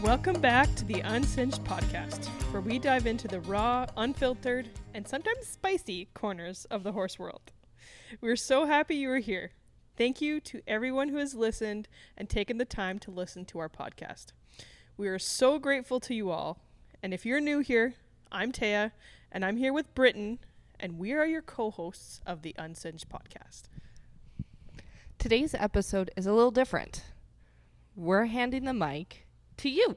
Welcome back to the Uncinched podcast, where we dive into the raw, unfiltered, and sometimes spicy corners of the horse world. We're so happy you are here. Thank you to everyone who has listened and taken the time to listen to our podcast. We are so grateful to you all. And if you're new here, I'm Taya, and I'm here with Britton, and we are your co-hosts of the Uncinched podcast. Today's episode is a little different. We're handing the mic to you.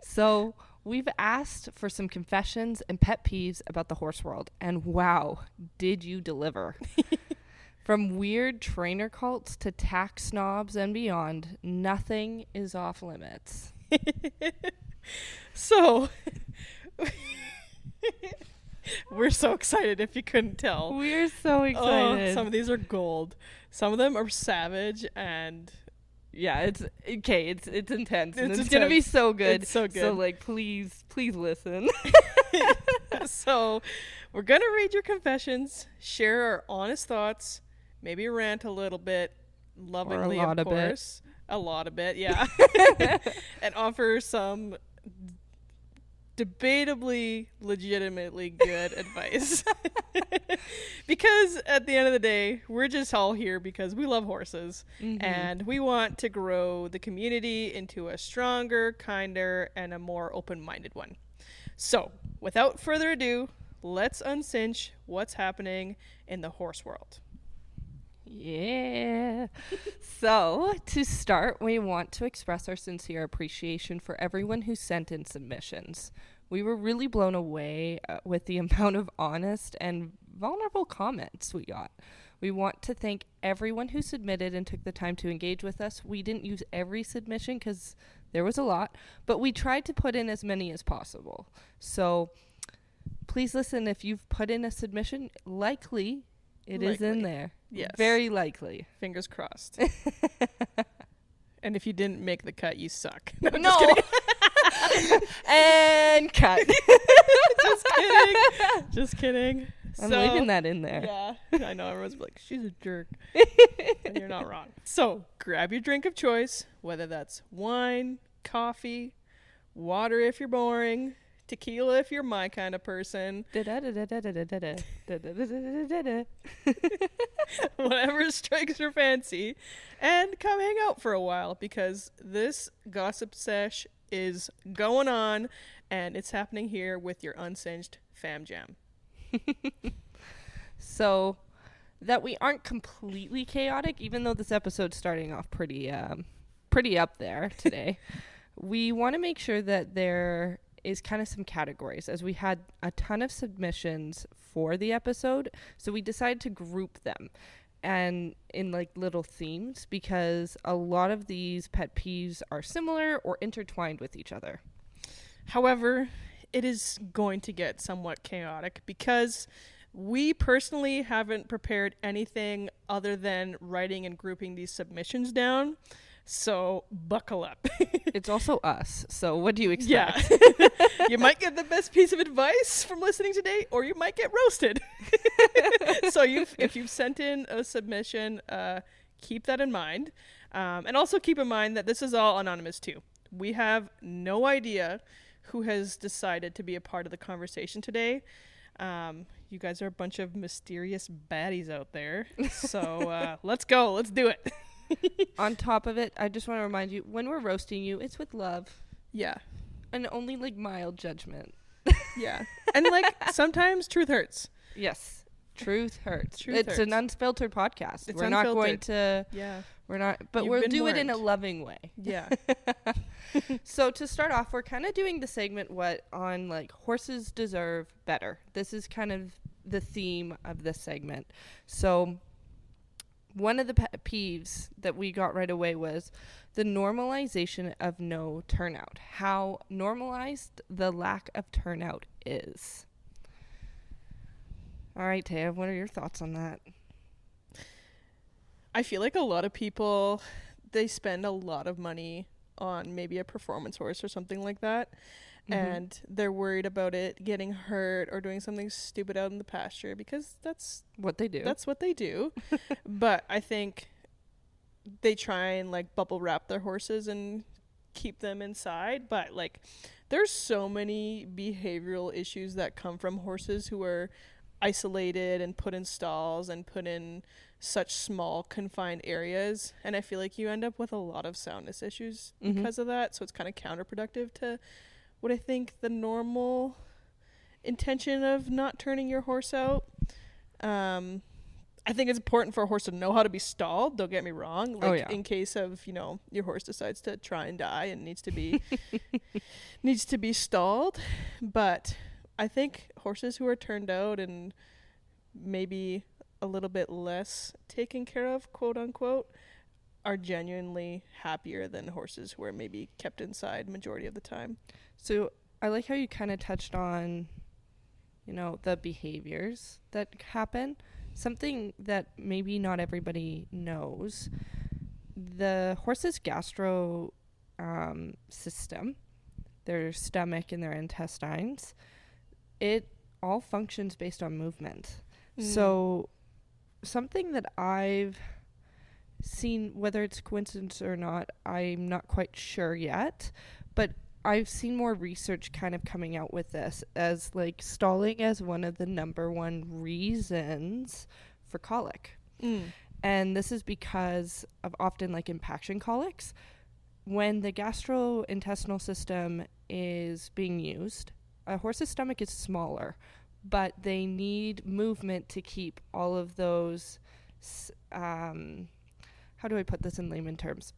So we've asked for some confessions and pet peeves about the horse world, and wow, did you deliver. From weird trainer cults to tack snobs and beyond, nothing is off limits. So we're so excited if you couldn't tell. We're so excited. Some of these are gold. Some of them are savage, and yeah, it's okay. It's intense. And it's intense. Gonna be so good. It's so good. So like, please listen. So we're gonna read your confessions, share our honest thoughts, maybe rant a little bit, lovingly, of course. A lot of bit, yeah. And offer some debatably, legitimately good advice. Because at the end of the day, we're just all here because we love horses. Mm-hmm. And we want to grow the community into a stronger, kinder, and a more open-minded one. So, without further ado, let's uncinch what's happening in the horse world. Yeah. So, to start, we want to express our sincere appreciation for everyone who sent in submissions. We were really blown away with the amount of honest and vulnerable comments we got. We want to thank everyone who submitted and took the time to engage with us. We didn't use every submission because there was a lot, but we tried to put in as many as possible. So, please listen, if you've put in a submission, likely it is in there. Yes. Very likely. Fingers crossed. And if you didn't make the cut, you suck. No. I'm no. Just kidding. And cut. Just kidding. I'm leaving that in there. Yeah. I know. Everyone's like, she's a jerk. And you're not wrong. So grab your drink of choice, whether that's wine, coffee, water if you're boring, tequila if you're my kind of person. Whatever strikes your fancy. And come hang out for a while, because this gossip sesh is going on, and it's happening here with your Uncinched fam jam. So that we aren't completely chaotic, even though this episode's starting off pretty up there today, we want to make sure that there is kind of some categories, as we had a ton of submissions for the episode, so we decided to group them and in like little themes, because a lot of these pet peeves are similar or intertwined with each other. However, it is going to get somewhat chaotic because we personally haven't prepared anything other than writing and grouping these submissions down. So buckle up. It's also us. So what do you expect? Yeah. You might get the best piece of advice from listening today, or you might get roasted. So if you've sent in a submission, keep that in mind. And also keep in mind that this is all anonymous too. We have no idea who has decided to be a part of the conversation today. You guys are a bunch of mysterious baddies out there. So let's go. Let's do it. On top of it, I just want to remind you, when we're roasting you, it's with love. Yeah. And only like mild judgment. Yeah. And like sometimes truth hurts. Yes. Truth hurts. It's an unfiltered podcast. It's we're unfiltered. Not going to. Yeah. We're not. But You've we'll been do warned. it in a loving way. Yeah. So to start off, we're kind of doing the segment on like horses deserve better. This is kind of the theme of this segment. So one of the pet peeves that we got right away was the normalization of no turnout. How normalized the lack of turnout is. All right, Taya, what are your thoughts on that? I feel like a lot of people, they spend a lot of money on maybe a performance horse or something like that. Mm-hmm. And they're worried about it getting hurt or doing something stupid out in the pasture, because that's what they do. That's what they do. But I think they try and like bubble wrap their horses and keep them inside. But like there's so many behavioral issues that come from horses who are isolated and put in stalls and put in such small confined areas, and I feel like you end up with a lot of soundness issues because of that. So it's kind of counterproductive to what I think the normal intention of not turning your horse out. I think it's important for a horse to know how to be stalled, don't get me wrong, like in case of, you know, your horse decides to try and die and needs to be needs to be stalled. But I think horses who are turned out and maybe a little bit less taken care of, quote unquote, are genuinely happier than horses who are maybe kept inside majority of the time. So I like how you kind of touched on, you know, the behaviors that happen. Something that maybe not everybody knows, the horse's gastro system, their stomach and their intestines, it all functions based on movement. So something that I've seen, whether it's coincidence or not, I'm not quite sure yet, but I've seen more research kind of coming out with this as like stalling as one of the number one reasons for colic. And this is because of often like impaction colics. When the gastrointestinal system is being used, a horse's stomach is smaller, but they need movement to keep all of those, how do I put this in layman terms?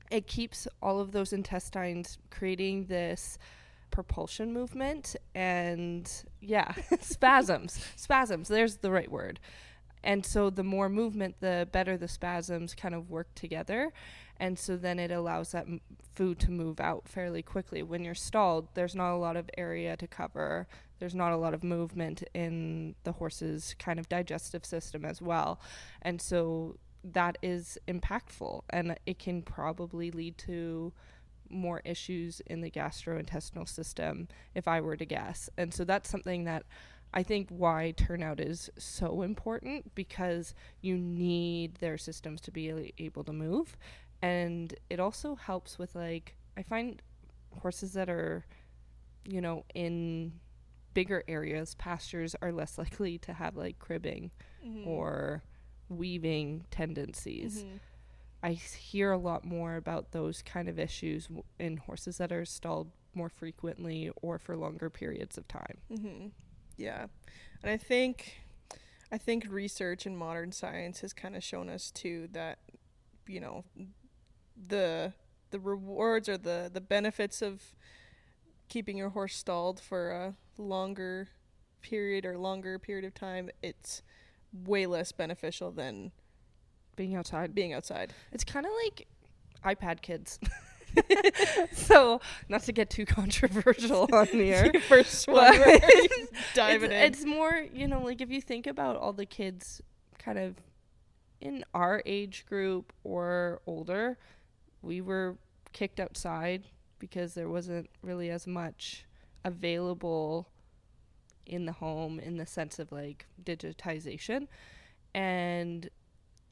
It keeps all of those intestines creating this propulsion movement and spasms, there's the right word. And so the more movement, the better the spasms kind of work together. And so then it allows that food to move out fairly quickly. When you're stalled, there's not a lot of area to cover. There's not a lot of movement in the horse's kind of digestive system as well. And so that is impactful, and it can probably lead to more issues in the gastrointestinal system, if I were to guess. And so that's something that I think why turnout is so important, because you need their systems to be able to move. And it also helps with, like, I find horses that are, you know, in bigger areas, pastures, are less likely to have like cribbing or weaving tendencies. I hear a lot more about those kind of issues in horses that are stalled more frequently or for longer periods of time. Yeah. And I think research in modern science has kind of shown us too that, you know, the rewards or the benefits of keeping your horse stalled for a longer period of time, it's way less beneficial than being outside. It's kind of like iPad kids. So, not to get too controversial on here. First one. Diving in. It's more, you know, like if you think about all the kids kind of in our age group or older, we were kicked outside because there wasn't really as much available in the home in the sense of like digitization. And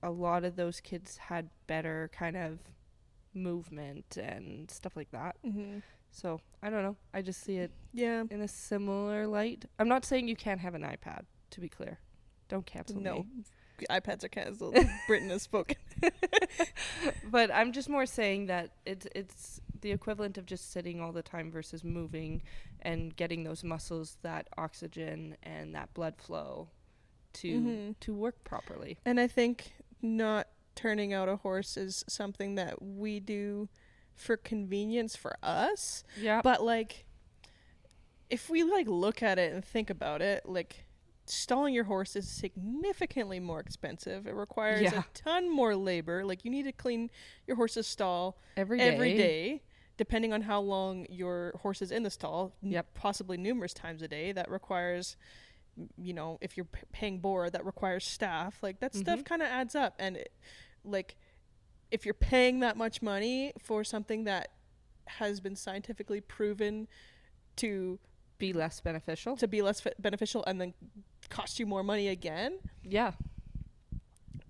a lot of those kids had better kind of movement and stuff like that. So I don't know, I just see it in a similar light. I'm not saying you can't have an iPad, to be clear. Don't cancel me. iPads are canceled. Britain has spoken. But I'm just more saying that it's the equivalent of just sitting all the time versus moving and getting those muscles, that oxygen and that blood flow to work properly. And I think not turning out a horse is something that we do for convenience for us. Yeah. But like, if we like look at it and think about it, like, stalling your horse is significantly more expensive. It requires a ton more labor. Like, you need to clean your horse's stall every day, depending on how long your horse is in the stall. Possibly numerous times a day. That requires, you know, if you're paying board, that requires staff. Like, that stuff kind of adds up. And like, if you're paying that much money for something that has been scientifically proven to be less beneficial, and then cost you more money again,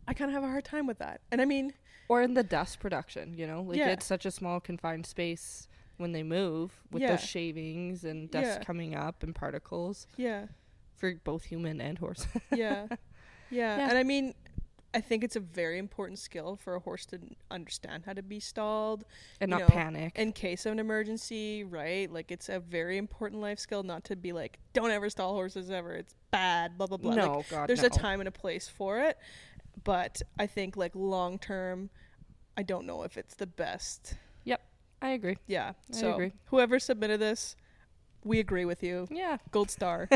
I kind of have a hard time with that. And I mean, Or in the dust production, like Yeah. it's such a small confined space when they move with Yeah. those shavings and dust Yeah. coming up and particles Yeah. for both human and horse. Yeah. Yeah. Yeah. And I mean, I think it's a very important skill for a horse to understand how to be stalled And you not know, panic. in case of an emergency, right? Like, it's a very important life skill not to be like, don't ever stall horses ever. It's bad, blah, blah, blah. No, Like, God, there's no. a time and a place for it. But I think, like, long term, I don't know if it's the best. I agree. Yeah. I So agree. whoever submitted this, we agree with you. Yeah. Gold star.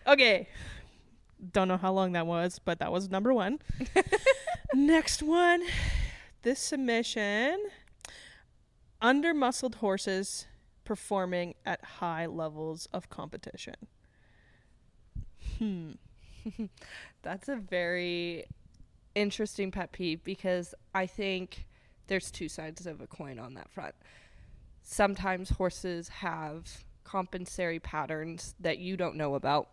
Okay. Don't know how long that was, but that was number 1. Next one. This submission. Under-muscled horses performing at high levels of competition. That's a very interesting pet peeve because I think there's two sides of a coin on that front. Sometimes horses have compensatory patterns that you don't know about.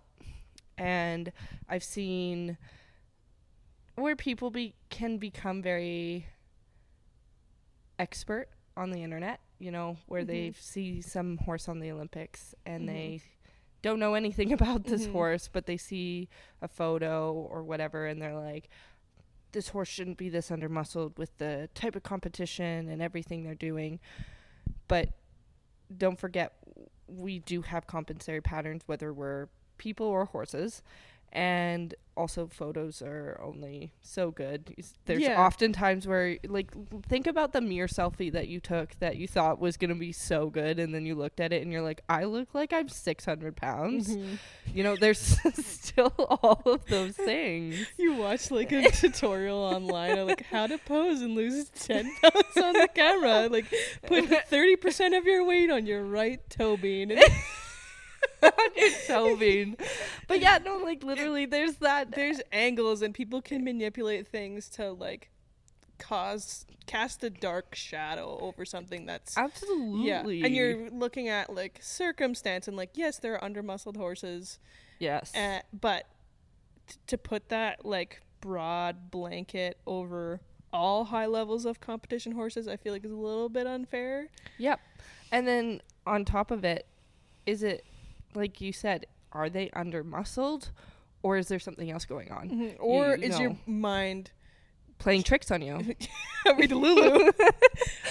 And I've seen where people can become very expert on the internet, where they see some horse on the Olympics and they don't know anything about this horse, but they see a photo or whatever and they're like, this horse shouldn't be this under-muscled with the type of competition and everything they're doing. But don't forget, we do have compensatory patterns, whether we're people or horses. And also photos are only so good. There's often times where, like, think about the mirror selfie that you took that you thought was going to be so good. And then you looked at it and you're like, I look like I'm 600 pounds. There's still all of those things. You watch like a tutorial online on like how to pose and lose 10 pounds on the camera. Like, put 30% of your weight on your right toe bean. And But yeah, no, like literally there's angles and people can manipulate things to like cast a dark shadow over something that's absolutely and you're looking at like circumstance and like, yes, there are under-muscled horses, yes, but to put that like broad blanket over all high levels of competition horses, I feel like is a little bit unfair. Yep. And then on top of it, is it, like you said, are they under-muscled or is there something else going on? Or is your mind playing tricks on you? Read Lulu.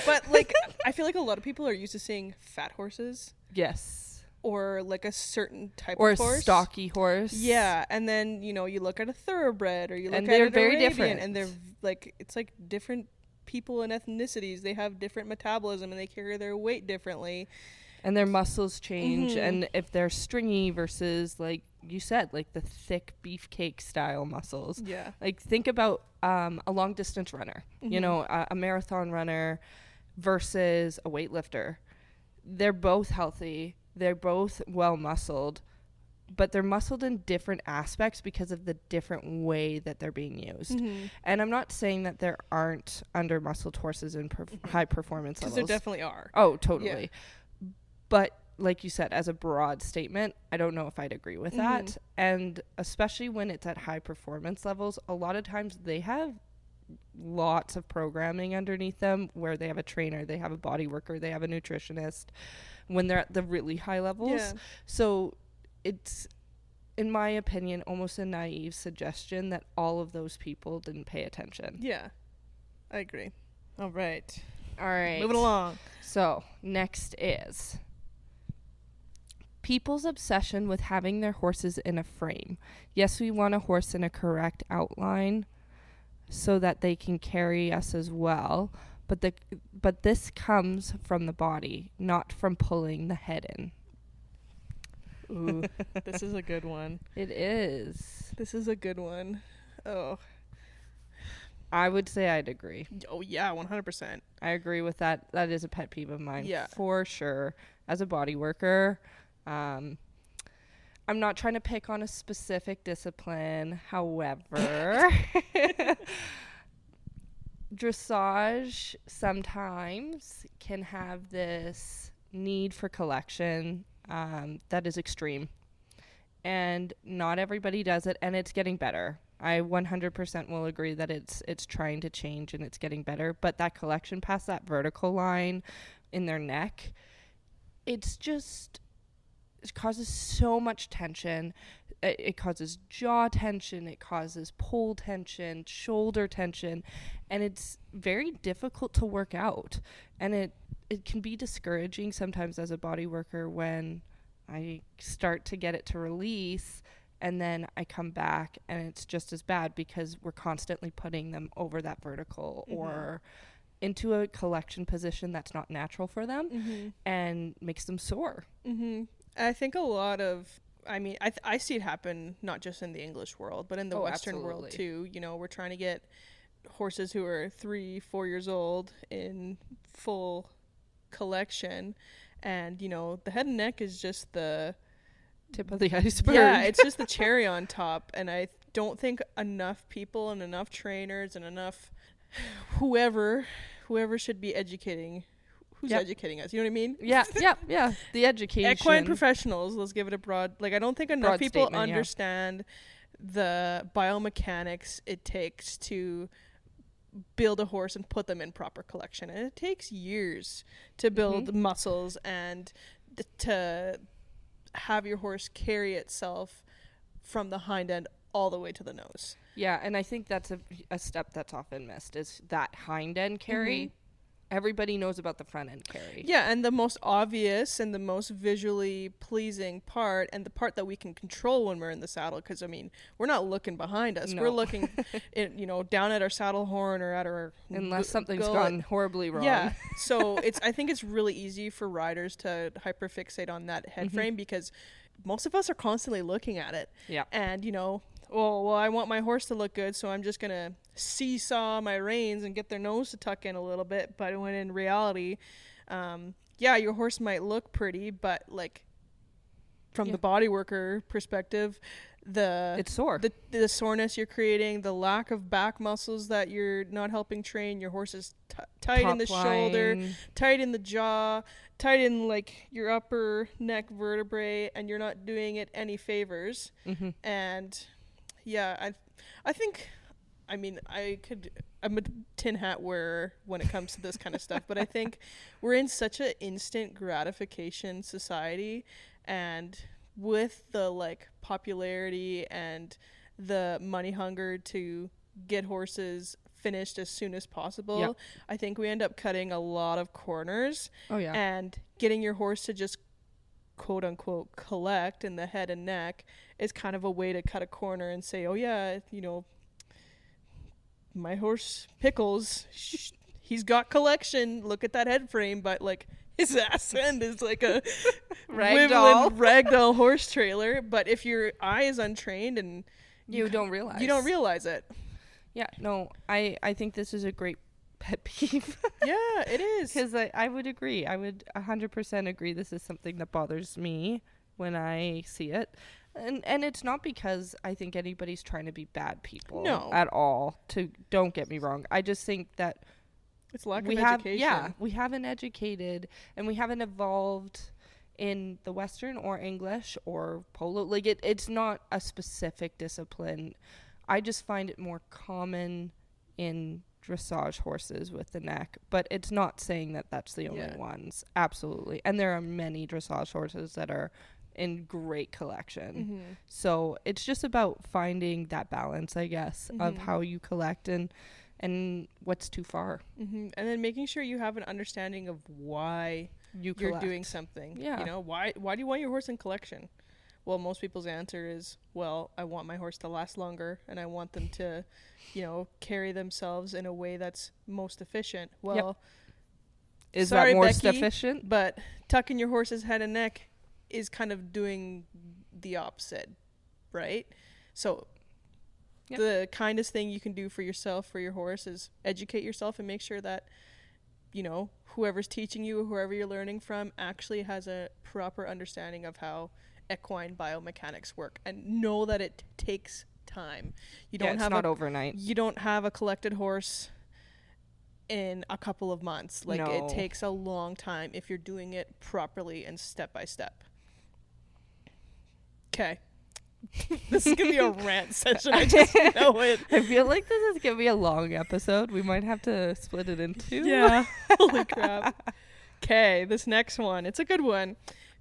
But like, I feel like a lot of people are used to seeing fat horses. Yes. Or like a certain type or of horse. Or a stocky horse. Yeah. And then, you look at a thoroughbred or you look and at they're an very Arabian, different. and they're like, it's like different people and ethnicities. They have different metabolism and they carry their weight differently. And their muscles change. And if they're stringy versus, like you said, like the thick beefcake style muscles. Yeah. Like think about a long distance runner, a marathon runner versus a weightlifter. They're both healthy. They're both well muscled, but they're muscled in different aspects because of the different way that they're being used. And I'm not saying that there aren't under muscled horses in high performance levels. Because there definitely are. Oh, totally. Yeah. But like you said, as a broad statement, I don't know if I'd agree with that. And especially when it's at high performance levels, a lot of times they have lots of programming underneath them where they have a trainer, they have a body worker, they have a nutritionist when they're at the really high levels. Yeah. So it's, in my opinion, almost a naive suggestion that all of those people didn't pay attention. Yeah, I agree. All right. Moving along. So next is people's obsession with having their horses in a frame. Yes, we want a horse in a correct outline so that they can carry us as well, but this comes from the body, not from pulling the head in. Ooh, this is a good one. It is. This is a good one. Oh. I would say I'd agree. Oh, yeah, 100%. I agree with that. That is a pet peeve of mine. Yeah. For sure. As a body worker, I'm not trying to pick on a specific discipline. However, dressage sometimes can have this need for collection that is extreme. And not everybody does it, and it's getting better. I 100% will agree that it's trying to change and it's getting better. But that collection past that vertical line in their neck, it causes so much tension. It causes jaw tension. It causes pole tension, shoulder tension. And it's very difficult to work out. And it can be discouraging sometimes as a body worker when I start to get it to release and then I come back and it's just as bad because we're constantly putting them over that vertical or into a collection position that's not natural for them and makes them sore. I think a lot of, I mean, I see it happen not just in the English world, but in the Western world too. You know, we're trying to get horses who are 3-4 years old in full collection, and you know, the head and neck is just the tip of the iceberg. Yeah, it's just the cherry on top. And I don't think enough people and enough trainers and enough whoever should be educating. Who's educating us? You know what I mean? Yeah. The education. Equine professionals. Let's give it a broad. Like, I don't think enough people understand the biomechanics it takes to build a horse and put them in proper collection, and it takes years to build muscles and to have your horse carry itself from the hind end all the way to the nose. Yeah, and I think that's a step that's often missed is that hind end carry. Everybody knows about the front end carry. Yeah, and the most obvious and the most visually pleasing part, and the part that we can control when we're in the saddle, because I mean, we're not looking behind us. No. We're looking, down at our saddle horn or at our unless something's gone horribly wrong. Yeah, so I think it's really easy for riders to hyperfixate on that head frame because most of us are constantly looking at it. Yeah, and well, I want my horse to look good, so I'm just going to seesaw my reins and get their nose to tuck in a little bit. But when in reality, your horse might look pretty, but like from the body worker perspective, it's sore. The soreness you're creating, the lack of back muscles that you're not helping train, your horse is tight in the shoulder, tight in the jaw, tight in like your upper neck vertebrae, and you're not doing it any favors. And yeah, I think, I mean, I'm a tin hat wearer when it comes to this kind of stuff, but I think we're in such an instant gratification society, and with the like popularity and the money hunger to get horses finished as soon as possible, I think we end up cutting a lot of corners. And getting your horse to just quote unquote collect in the head and neck is kind of a way to cut a corner and say, oh yeah, my horse Pickles, he's got collection, look at that head frame, but like his ass end is like a ragdoll horse trailer. But if your eye is untrained and you don't realize it. Yeah, no, I think this is a great pet peeve. Yeah, it is. Because I would agree. I would 100% agree this is something that bothers me when I see it. And it's not because I think anybody's trying to be bad people at all. Don't get me wrong. I just think that it's lack of education. Yeah, we haven't educated and we haven't evolved in the Western or English or polo. Like it's not a specific discipline. I just find it more common in dressage horses with the neck, but it's not saying that that's the only ones. Absolutely. And there are many dressage horses that are in great collection. So it's just about finding that balance, I guess, of how you collect and what's too far. And then making sure you have an understanding of why you're doing something. Yeah. Why do you want your horse in collection? Well, most people's answer is, well, I want my horse to last longer and I want them to, carry themselves in a way that's most efficient. Well, is that more efficient? But tucking your horse's head and neck is kind of doing the opposite, right? So the kindest thing you can do for yourself, for your horse, is educate yourself and make sure that, whoever's teaching you, whoever you're learning from, actually has a proper understanding of how equine biomechanics work, and know that it takes time. It's not overnight. You don't have a collected horse in a couple of months. Like, it takes a long time if you're doing it properly and step by step. Okay. This is gonna be a rant session. I just know it. I feel like this is gonna be a long episode. We might have to split it in two. Yeah. Holy crap. Okay, this next one. It's a good one.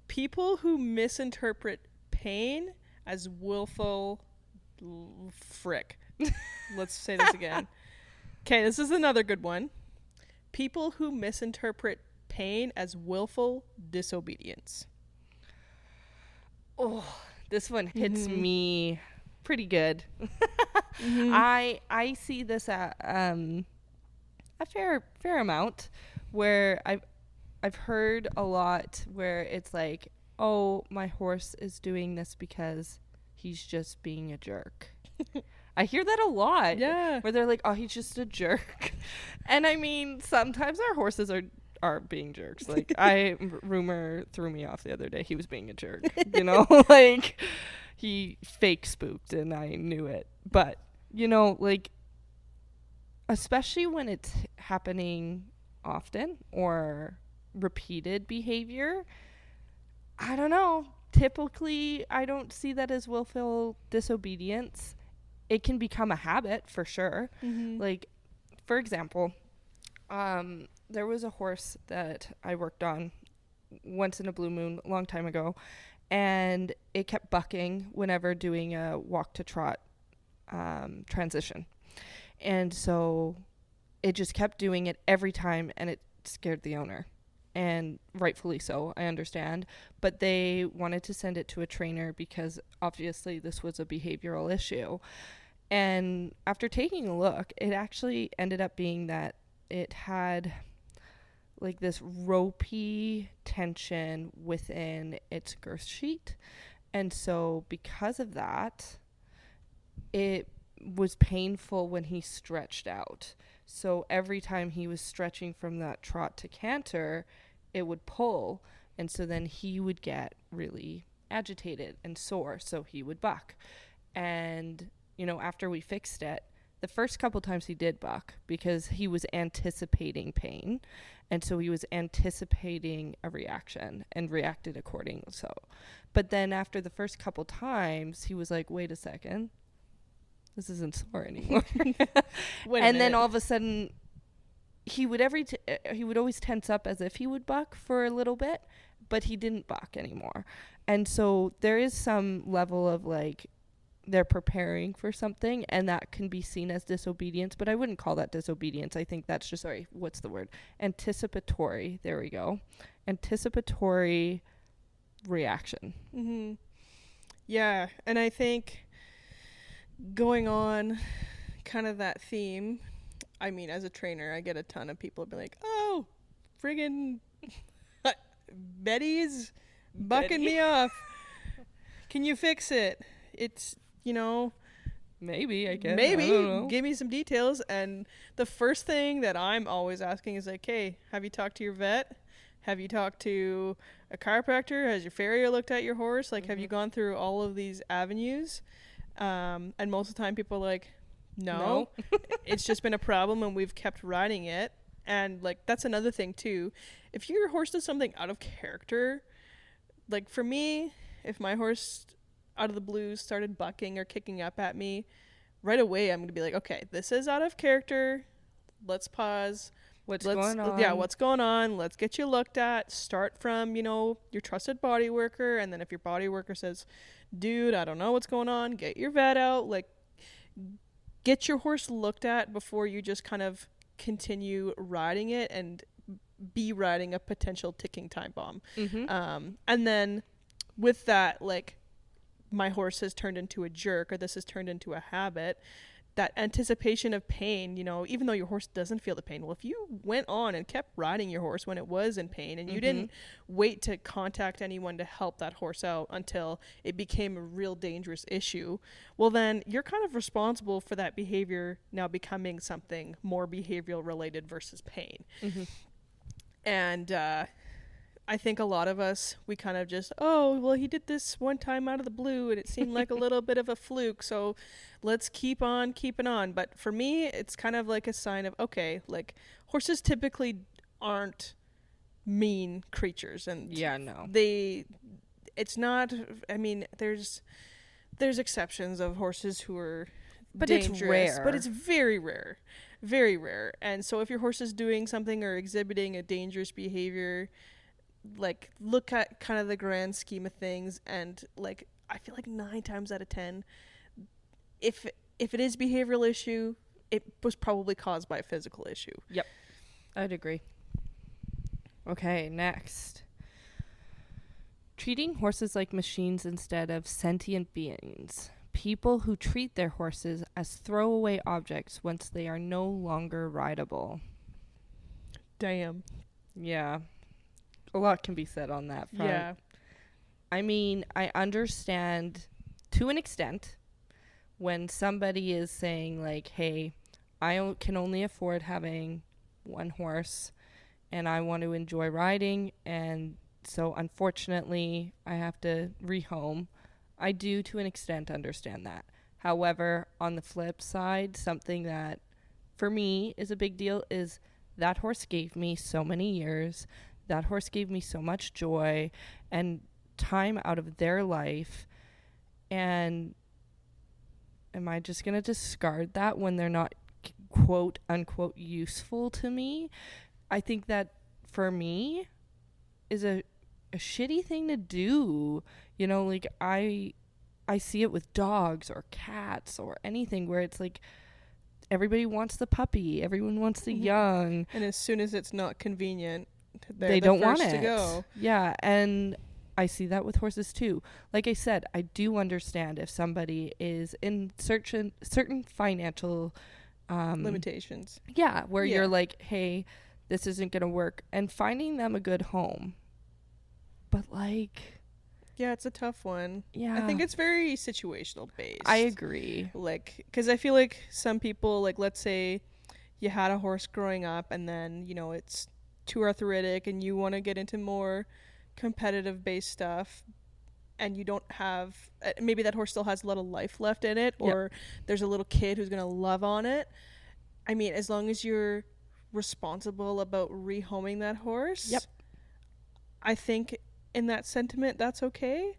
People who misinterpret pain as willful frick. Let's say this again. Okay, this is another good one. People who misinterpret pain as willful disobedience. Oh, this one hits me pretty good. I see this at a fair amount, where I've heard a lot where it's like, oh, my horse is doing this because he's just being a jerk. I hear that a lot. Yeah. Where they're like, oh, he's just a jerk. And I mean, sometimes our horses are being jerks. Like, Rumor threw me off the other day. He was being a jerk. You know, like, he fake spooked and I knew it. But, you know, like, especially when it's happening often or repeated behavior, I don't know. Typically, I don't see that as willful disobedience. It can become a habit for sure. Like, for example, there was a horse that I worked on once in a blue moon a long time ago, and it kept bucking whenever doing a walk to trot transition. And so it just kept doing it every time, and it scared the owner. And rightfully so, I understand. But they wanted to send it to a trainer because obviously this was a behavioral issue. And after taking a look, it actually ended up being that it had like this ropey tension within its girth sheet. And so because of that, it was painful when he stretched out. So every time he was stretching from that trot to canter, it would pull. And so then he would get really agitated and sore. So he would buck. And, you know, after we fixed it, the first couple times he did buck because he was anticipating pain. And so he was anticipating a reaction and reacted accordingly. So, but then after the first couple times, he was like, wait a second. This isn't sore anymore. And then all of a sudden, he would always tense up as if he would buck for a little bit, but he didn't buck anymore. And so there is some level of like they're preparing for something, and that can be seen as disobedience, but I wouldn't call that disobedience. I think that's just, what's the word? Anticipatory. There we go. Anticipatory reaction. Yeah, and I think going on kind of that theme, I mean, as a trainer, I get a ton of people be like, oh, friggin' Betty's bucking me off. Can you fix it? It's, you know, maybe, I guess. Maybe. I don't know. Give me some details. And the first thing that I'm always asking is like, hey, have you talked to your vet? Have you talked to a chiropractor? Has your farrier looked at your horse? Like, have you gone through all of these avenues? And most of the time people are like, no. It's just been a problem and we've kept riding it. And like, that's another thing too. If your horse does something out of character, like for me, if my horse out of the blue started bucking or kicking up at me, right away I'm going to be like, okay, this is out of character. Let's pause. What's going on? Yeah, what's going on? Let's get you looked at. Start from, you know, your trusted body worker. And then if your body worker says, dude, I don't know what's going on, get your vet out. Like, get your horse looked at before you just kind of continue riding it and be riding a potential ticking time bomb. And then with that, like, my horse has turned into a jerk or this has turned into a habit, that anticipation of pain, you know, even though your horse doesn't feel the pain. Well, if you went on and kept riding your horse when it was in pain and you didn't wait to contact anyone to help that horse out until it became a real dangerous issue, well, then you're kind of responsible for that behavior now becoming something more behavioral related versus pain. And I think a lot of us, we kind of just, oh, well, he did this one time out of the blue and it seemed like a little bit of a fluke, so let's keep on keeping on. But for me, it's kind of like a sign of, okay, like, horses typically aren't mean creatures. And yeah, no. it's not, I mean, there's there's exceptions of horses who are But dangerous, it's rare. but it's very rare. Very rare. And so if your horse is doing something or exhibiting a dangerous behavior, like, look at kind of the grand scheme of things, and like, I feel like 9 times out of 10, if it is behavioral issue, it was probably caused by a physical issue. Yep. I'd agree. Okay, next. Treating horses like machines instead of sentient beings. People who treat their horses as throwaway objects once they are no longer rideable. Damn. Yeah. A lot can be said on that front. Yeah. I mean, I understand to an extent when somebody is saying, like, hey, can only afford having one horse and I want to enjoy riding, and so unfortunately I have to rehome. I do to an extent understand that. However, on the flip side, something that for me is a big deal is that horse gave me so many years. That horse gave me so much joy and time out of their life. And am I just going to discard that when they're not quote unquote useful to me? I think that for me is a shitty thing to do. You know, like I see it with dogs or cats or anything where it's like everybody wants the puppy, everyone wants the young, and as soon as it's not convenient, they don't want first it to go. Yeah, and I see that with horses too. Like I said, I do understand if somebody is in certain financial limitations. Yeah, where you're like, hey, this isn't gonna work, and finding them a good home. But like, yeah, it's a tough one. Yeah, I think it's very situational based. I agree. Like, because I feel like some people, like, let's say you had a horse growing up and then, you know, it's too arthritic and you want to get into more competitive based stuff, and you don't have, maybe that horse still has a lot of life left in it, or there's a little kid who's going to love on it. I mean, as long as you're responsible about rehoming that horse, I think in that sentiment, that's okay.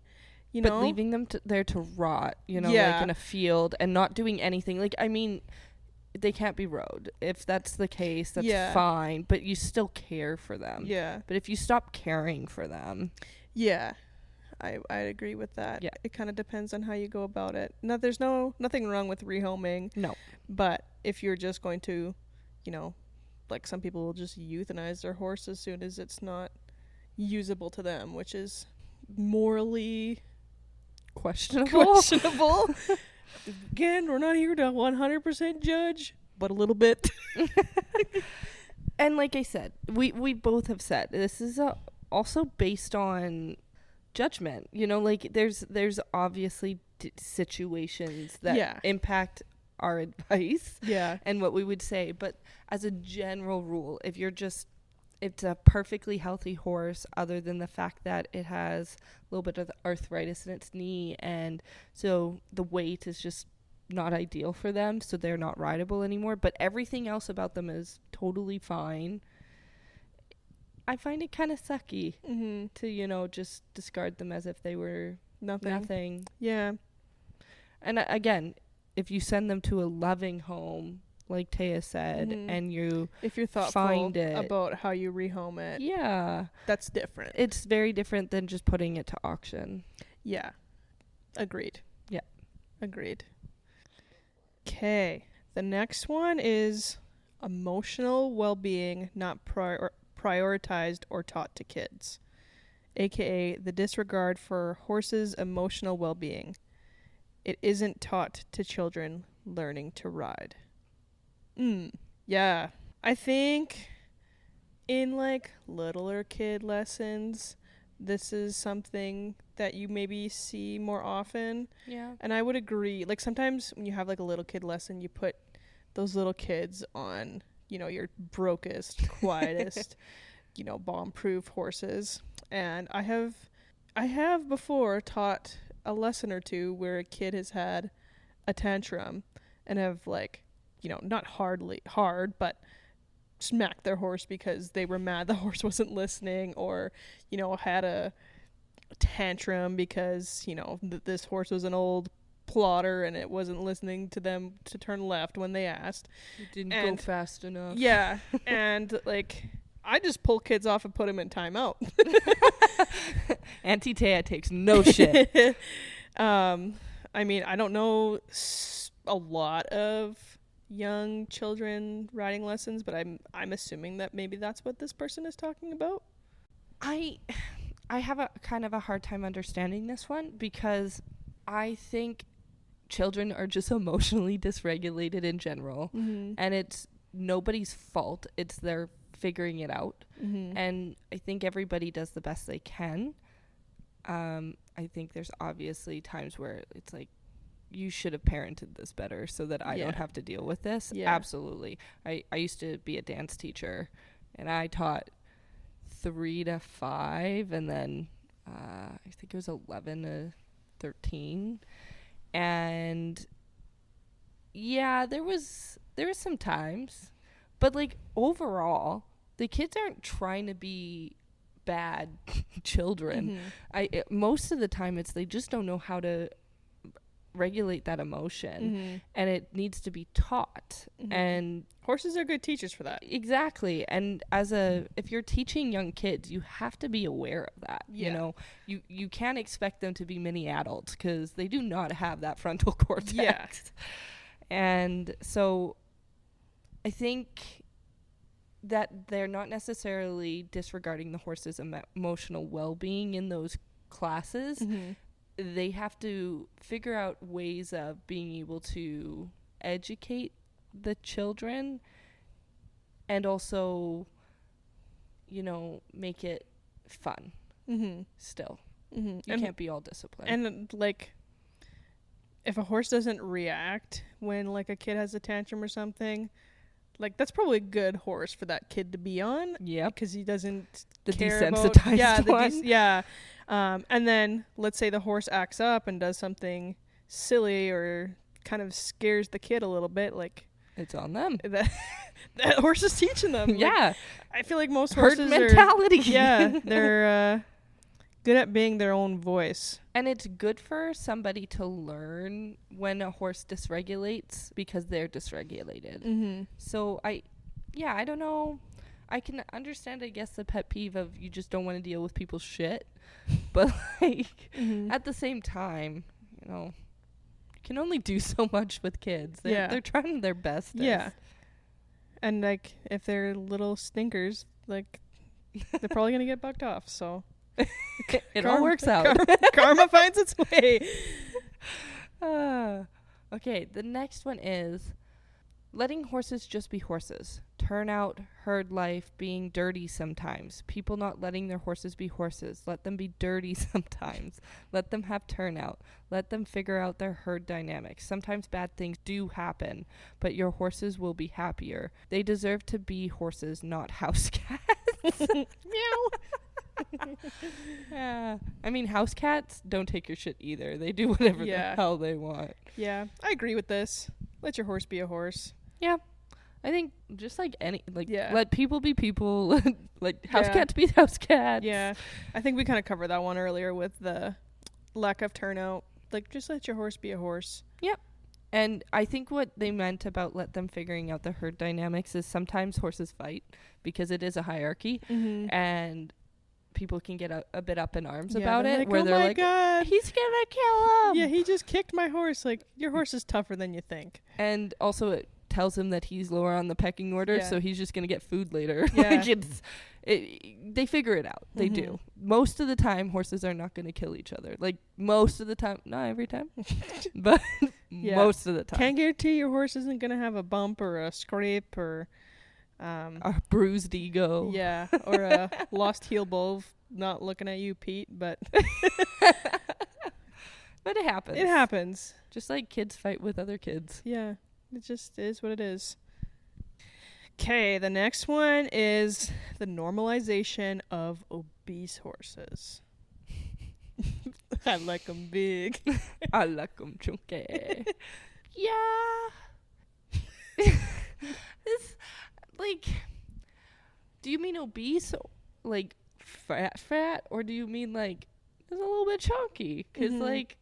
You know? But leaving them there to rot, you know, like in a field and not doing anything. Like, I mean, they can't be rode. If that's the case, that's fine. But you still care for them. Yeah. But if you stop caring for them. Yeah. I agree with that. Yeah. It kind of depends on how you go about it. No, there's nothing wrong with rehoming. No. But if you're just going to, you know, like some people will just euthanize their horse as soon as it's not usable to them, which is morally questionable. Again, we're not here to 100% judge, but a little bit. And like I said, we both have said this is also based on judgment. You know, like there's obviously situations that impact our advice and what we would say, but as a general rule, if you're just, it's a perfectly healthy horse other than the fact that it has a little bit of arthritis in its knee, and so the weight is just not ideal for them, so they're not rideable anymore, but everything else about them is totally fine. I find it kind of sucky to, you know, just discard them as if they were nothing. Yeah. And again, if you send them to a loving home, like Taya said, and if you're thoughtful about how you rehome it, that's different. It's very different than just putting it to auction. Yeah. Agreed. Yeah. Agreed. Okay. The next one is emotional well-being not prioritized or taught to kids, aka the disregard for horses' emotional well-being. It isn't taught to children learning to ride. Yeah. I think in like littler kid lessons, this is something that you maybe see more often. Yeah. And I would agree. Like sometimes when you have like a little kid lesson, you put those little kids on, you know, your brokest, quietest, you know, bomb-proof horses. And I have before taught a lesson or two where a kid has had a tantrum and have like, you know, not hard, but smacked their horse because they were mad the horse wasn't listening, or, you know, had a tantrum because, you know, this horse was an old plotter and it wasn't listening to them to turn left when they asked. It didn't go fast enough. Yeah. And like, I just pull kids off and put them in timeout. Auntie Taya takes no shit. I mean, I don't know a lot of young children riding lessons, but I'm assuming that maybe that's what this person is talking about. I have a kind of a hard time understanding this one because I think children are just emotionally dysregulated in general, and it's nobody's fault. It's their figuring it out, and I think everybody does the best they can. I think there's obviously times where it's like, you should have parented this better so that I don't have to deal with this. Yeah. Absolutely. I used to be a dance teacher, and I taught 3 to 5, and then I think it was 11 to 13. And yeah, there was some times, but like overall, the kids aren't trying to be bad children. Most of the time it's they just don't know how to regulate that emotion, and it needs to be taught. And horses are good teachers for that. Exactly. And if you're teaching young kids, you have to be aware of that. You know, you can't expect them to be mini adults because they do not have that frontal cortex. And so I think that they're not necessarily disregarding the horse's emotional well-being in those classes. They have to figure out ways of being able to educate the children and also, you know, make it fun still. You can't be all disciplined. And like, if a horse doesn't react when like a kid has a tantrum or something, like that's probably a good horse for that kid to be on. Yeah, because he doesn't the care desensitized about, one. And then let's say the horse acts up and does something silly or kind of scares the kid a little bit. Like, it's on them. That horse is teaching them. Yeah, like, I feel like most horses herd mentality. They're good at being their own voice. And it's good for somebody to learn when a horse dysregulates because they're dysregulated. So I don't know. I can understand, I guess, the pet peeve of you just don't want to deal with people's shit. But like at the same time, you know, you can only do so much with kids. They're trying their best. Yeah. And like if they're little stinkers, like they're probably gonna get bucked off. So it all works out. Karma finds its way. Okay, the next one is letting horses just be horses. Turnout, herd life, being dirty sometimes. People not letting their horses be horses. Let them be dirty sometimes. Let them have turnout. Let them figure out their herd dynamics. Sometimes bad things do happen, but your horses will be happier. They deserve to be horses, not house cats. Meow. I mean, house cats don't take your shit either. They do whatever the hell they want. Yeah, I agree with this. Let your horse be a horse. Yeah. I think just like let people be people. Like house cats be house cats. Yeah. I think we kind of covered that one earlier with the lack of turnout. Like, just let your horse be a horse. Yep. And I think what they meant about let them figuring out the herd dynamics is sometimes horses fight because it is a hierarchy, and people can get a bit up in arms about it, like, where they're like, God, he's gonna kill him. Yeah, he just kicked my horse. Like, your horse is tougher than you think. And also it tells him that he's lower on the pecking order, so he's just gonna get food later. Yeah. Like they figure it out. They do. Most of the time, horses are not gonna kill each other. Like, most of the time, not every time, but most of the time. Can't guarantee your horse isn't gonna have a bump or a scrape or a bruised ego. Yeah, or a lost heel bull not looking at you, Pete, but but it happens. It happens. Just like kids fight with other kids. Yeah, it just is what it is. Okay, the next one is the normalization of obese horses. I like them big. I like them chunky. Yeah. It's like, do you mean obese, like fat, or do you mean like it's a little bit chunky? Because like,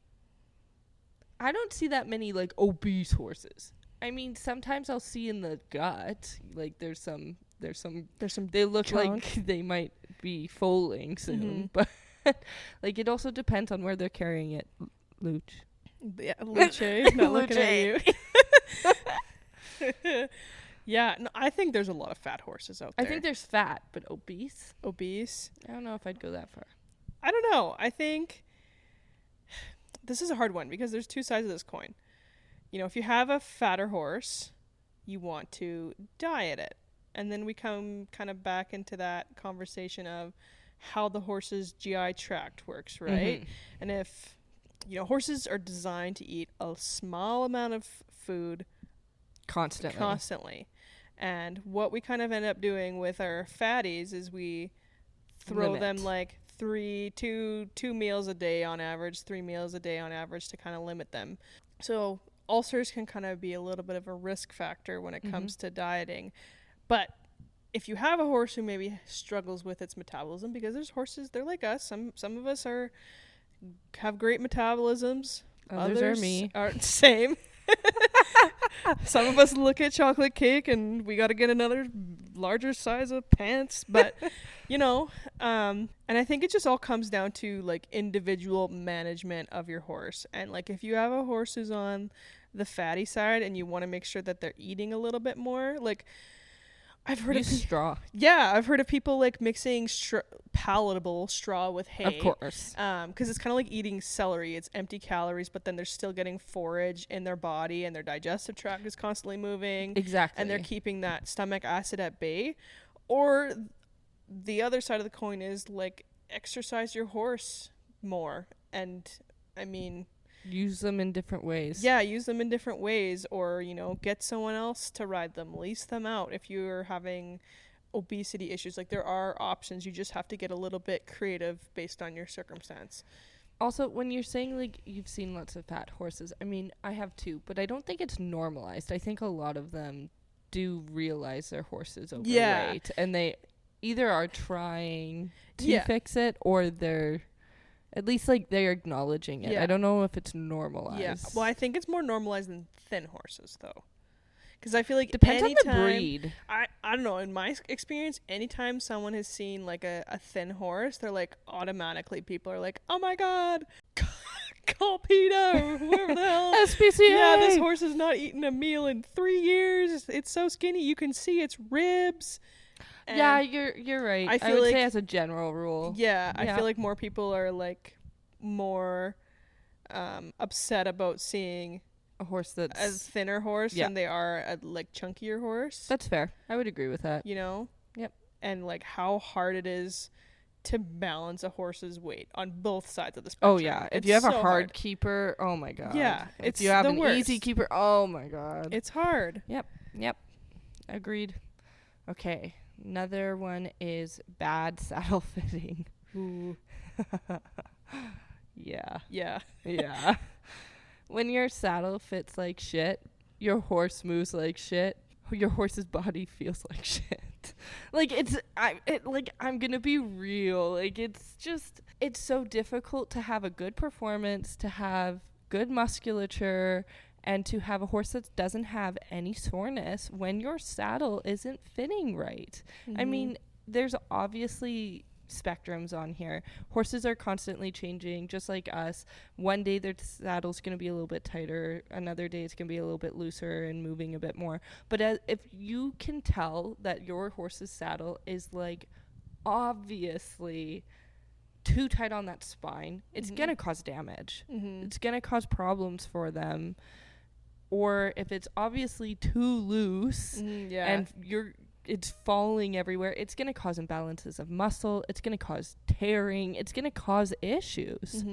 I don't see that many like obese horses. I mean, sometimes I'll see in the gut, like there's some they look chunk. like they might be foaling soon, but like it also depends on where they're carrying it. Luch. Yeah, Luce, not looking at you. Yeah, no, I think there's a lot of fat horses out there. I think there's fat, but obese. Obese. I don't know if I'd go that far. I don't know. I think this is a hard one because there's two sides of this coin. You know, if you have a fatter horse, you want to diet it. And then we come kind of back into that conversation of how the horse's GI tract works, right? And if, you know, horses are designed to eat a small amount of food constantly. And what we kind of end up doing with our fatties is we throw them like two meals a day on average, 3 meals a day on average to kind of limit them. So ulcers can kind of be a little bit of a risk factor when it comes to dieting. But if you have a horse who maybe struggles with its metabolism, because there's horses, they're like us. Some of us have great metabolisms. Others are me. Aren't same. Some of us look at chocolate cake and we got to get another larger size of pants. But, you know, and I think it just all comes down to like individual management of your horse. And like if you have a horse who's on the fatty side and you want to make sure that they're eating a little bit more, like I've heard straw. Yeah, I've heard of people like mixing palatable straw with hay. Of course. Because it's kind of like eating celery. It's empty calories, but then they're still getting forage in their body and their digestive tract is constantly moving. Exactly. And they're keeping that stomach acid at bay. Or the other side of the coin is like exercise your horse more. And I mean, use them in different ways. Yeah, use them in different ways, or, you know, get someone else to ride them, lease them out if you're having obesity issues. Like there are options. You just have to get a little bit creative based on your circumstance. Also, when you're saying like you've seen lots of fat horses, I mean, I have too, but I don't think it's normalized. I think a lot of them do realize their horse is overweight and they either are trying to fix it or they're at least like they're acknowledging it. I don't know if it's normalized. Yeah. Well, I think it's more normalized than thin horses though. Because I feel like depends on the breed. I don't know. In my experience, anytime someone has seen like a thin horse, they're like automatically people are like, oh my God, call PETA or whoever the hell. SPCA. Yeah, this horse has not eaten a meal in 3 years. It's so skinny. You can see its ribs. And yeah, you're right. I would say as a general rule. Yeah, I feel like more people are like more upset about seeing a horse that's a thinner horse than they are a like chunkier horse. That's fair. I would agree with that. You know? Yep. And like how hard it is to balance a horse's weight on both sides of the spectrum. Oh yeah. If you have a hard keeper, oh my God. Yeah. If you have an easy keeper, oh my God. It's hard. Yep. Agreed. Okay. Another one is bad saddle fitting. Ooh. Yeah. When your saddle fits like shit, your horse moves like shit, your horse's body feels like shit. Like I'm gonna be real. Like it's so difficult to have a good performance, to have good musculature, and to have a horse that doesn't have any soreness when your saddle isn't fitting right. I mean, there's obviously spectrums on here. Horses are constantly changing, just like us. One day their saddle's going to be a little bit tighter. Another day it's going to be a little bit looser and moving a bit more. But if you can tell that your horse's saddle is like obviously too tight on that spine, it's going to cause damage. It's going to cause problems for them. Or if it's obviously too loose and it's falling everywhere, it's going to cause imbalances of muscle. It's going to cause tearing. It's going to cause issues.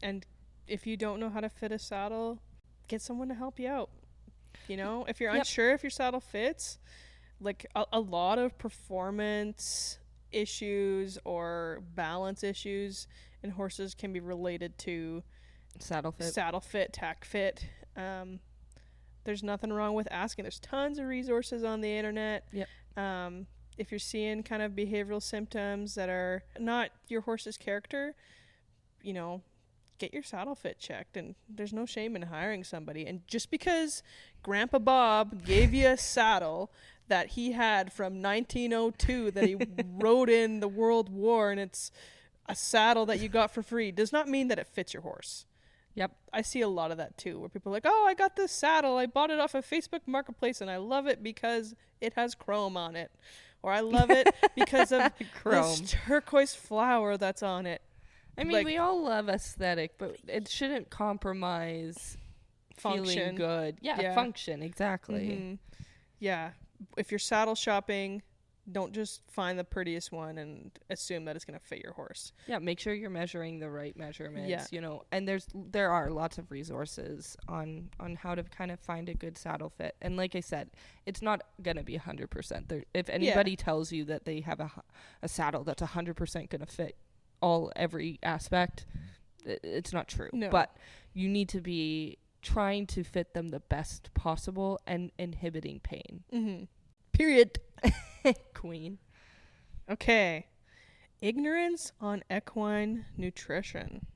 And if you don't know how to fit a saddle, get someone to help you out. You know, if you're unsure if your saddle fits, like a lot of performance issues or balance issues in horses can be related to saddle fit, tack fit. There's nothing wrong with asking. There's tons of resources on the internet. If you're seeing kind of behavioral symptoms that are not your horse's character, you know, get your saddle fit checked, and there's no shame in hiring somebody. And just because Grandpa Bob gave you a saddle that he had from 1902 that he rode in the World War, and it's a saddle that you got for free, does not mean that it fits your horse. Yep. I see a lot of that too, where people are like, oh, I got this saddle. I bought it off of Facebook Marketplace and I love it because it has chrome on it. Or I love it because of this turquoise flower that's on it. I mean, like, we all love aesthetic, but it shouldn't compromise function. Feeling good. Yeah, function, exactly. Mm-hmm. Yeah. If you're saddle shopping, don't just find the prettiest one and assume that it's going to fit your horse. Yeah, make sure you're measuring the right measurements, you know. And there are lots of resources on how to kind of find a good saddle fit. And like I said, it's not going to be 100%. If anybody tells you that they have a saddle that's 100% going to fit every aspect, it's not true. No. But you need to be trying to fit them the best possible and inhibiting pain. Mm-hmm. Period. Queen. Okay. Ignorance on equine nutrition.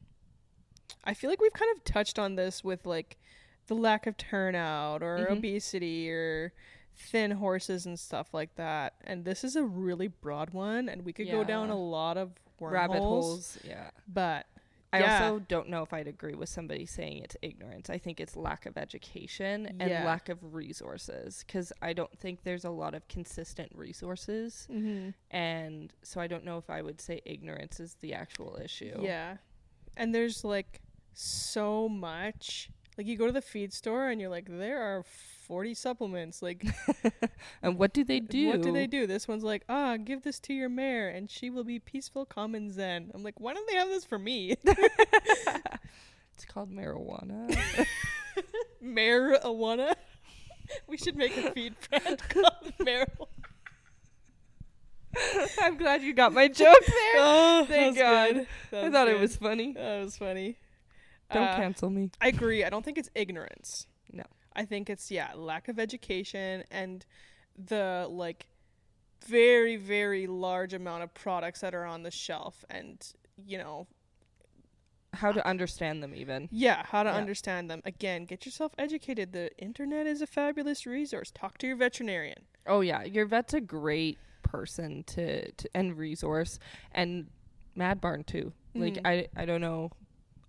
I feel like we've kind of touched on this with like the lack of turnout or obesity or thin horses and stuff like that. And this is a really broad one, and we could go down a lot of rabbit holes. Yeah. But I also don't know if I'd agree with somebody saying it's ignorance. I think it's lack of education and lack of resources, because I don't think there's a lot of consistent resources. Mm-hmm. And so I don't know if I would say ignorance is the actual issue. Yeah. And there's like so much. Like you go to the feed store and you're like, there are 40 supplements. Like, and what do they do? What do they do? This one's like, give this to your mare and she will be peaceful, calm, and zen. I'm like, why don't they have this for me? It's called marijuana. Marijuana? We should make a feed brand called marijuana. I'm glad you got my joke there. Oh, thank God. I thought it was funny. That was funny. Don't cancel me. I agree. I don't think it's ignorance. No. I think it's, lack of education and the, like, very, very large amount of products that are on the shelf and, you know. How to understand them even. Yeah, how to understand them. Again, get yourself educated. The internet is a fabulous resource. Talk to your veterinarian. Oh, yeah. Your vet's a great person to and resource. And Mad Barn, too. Like, I don't know.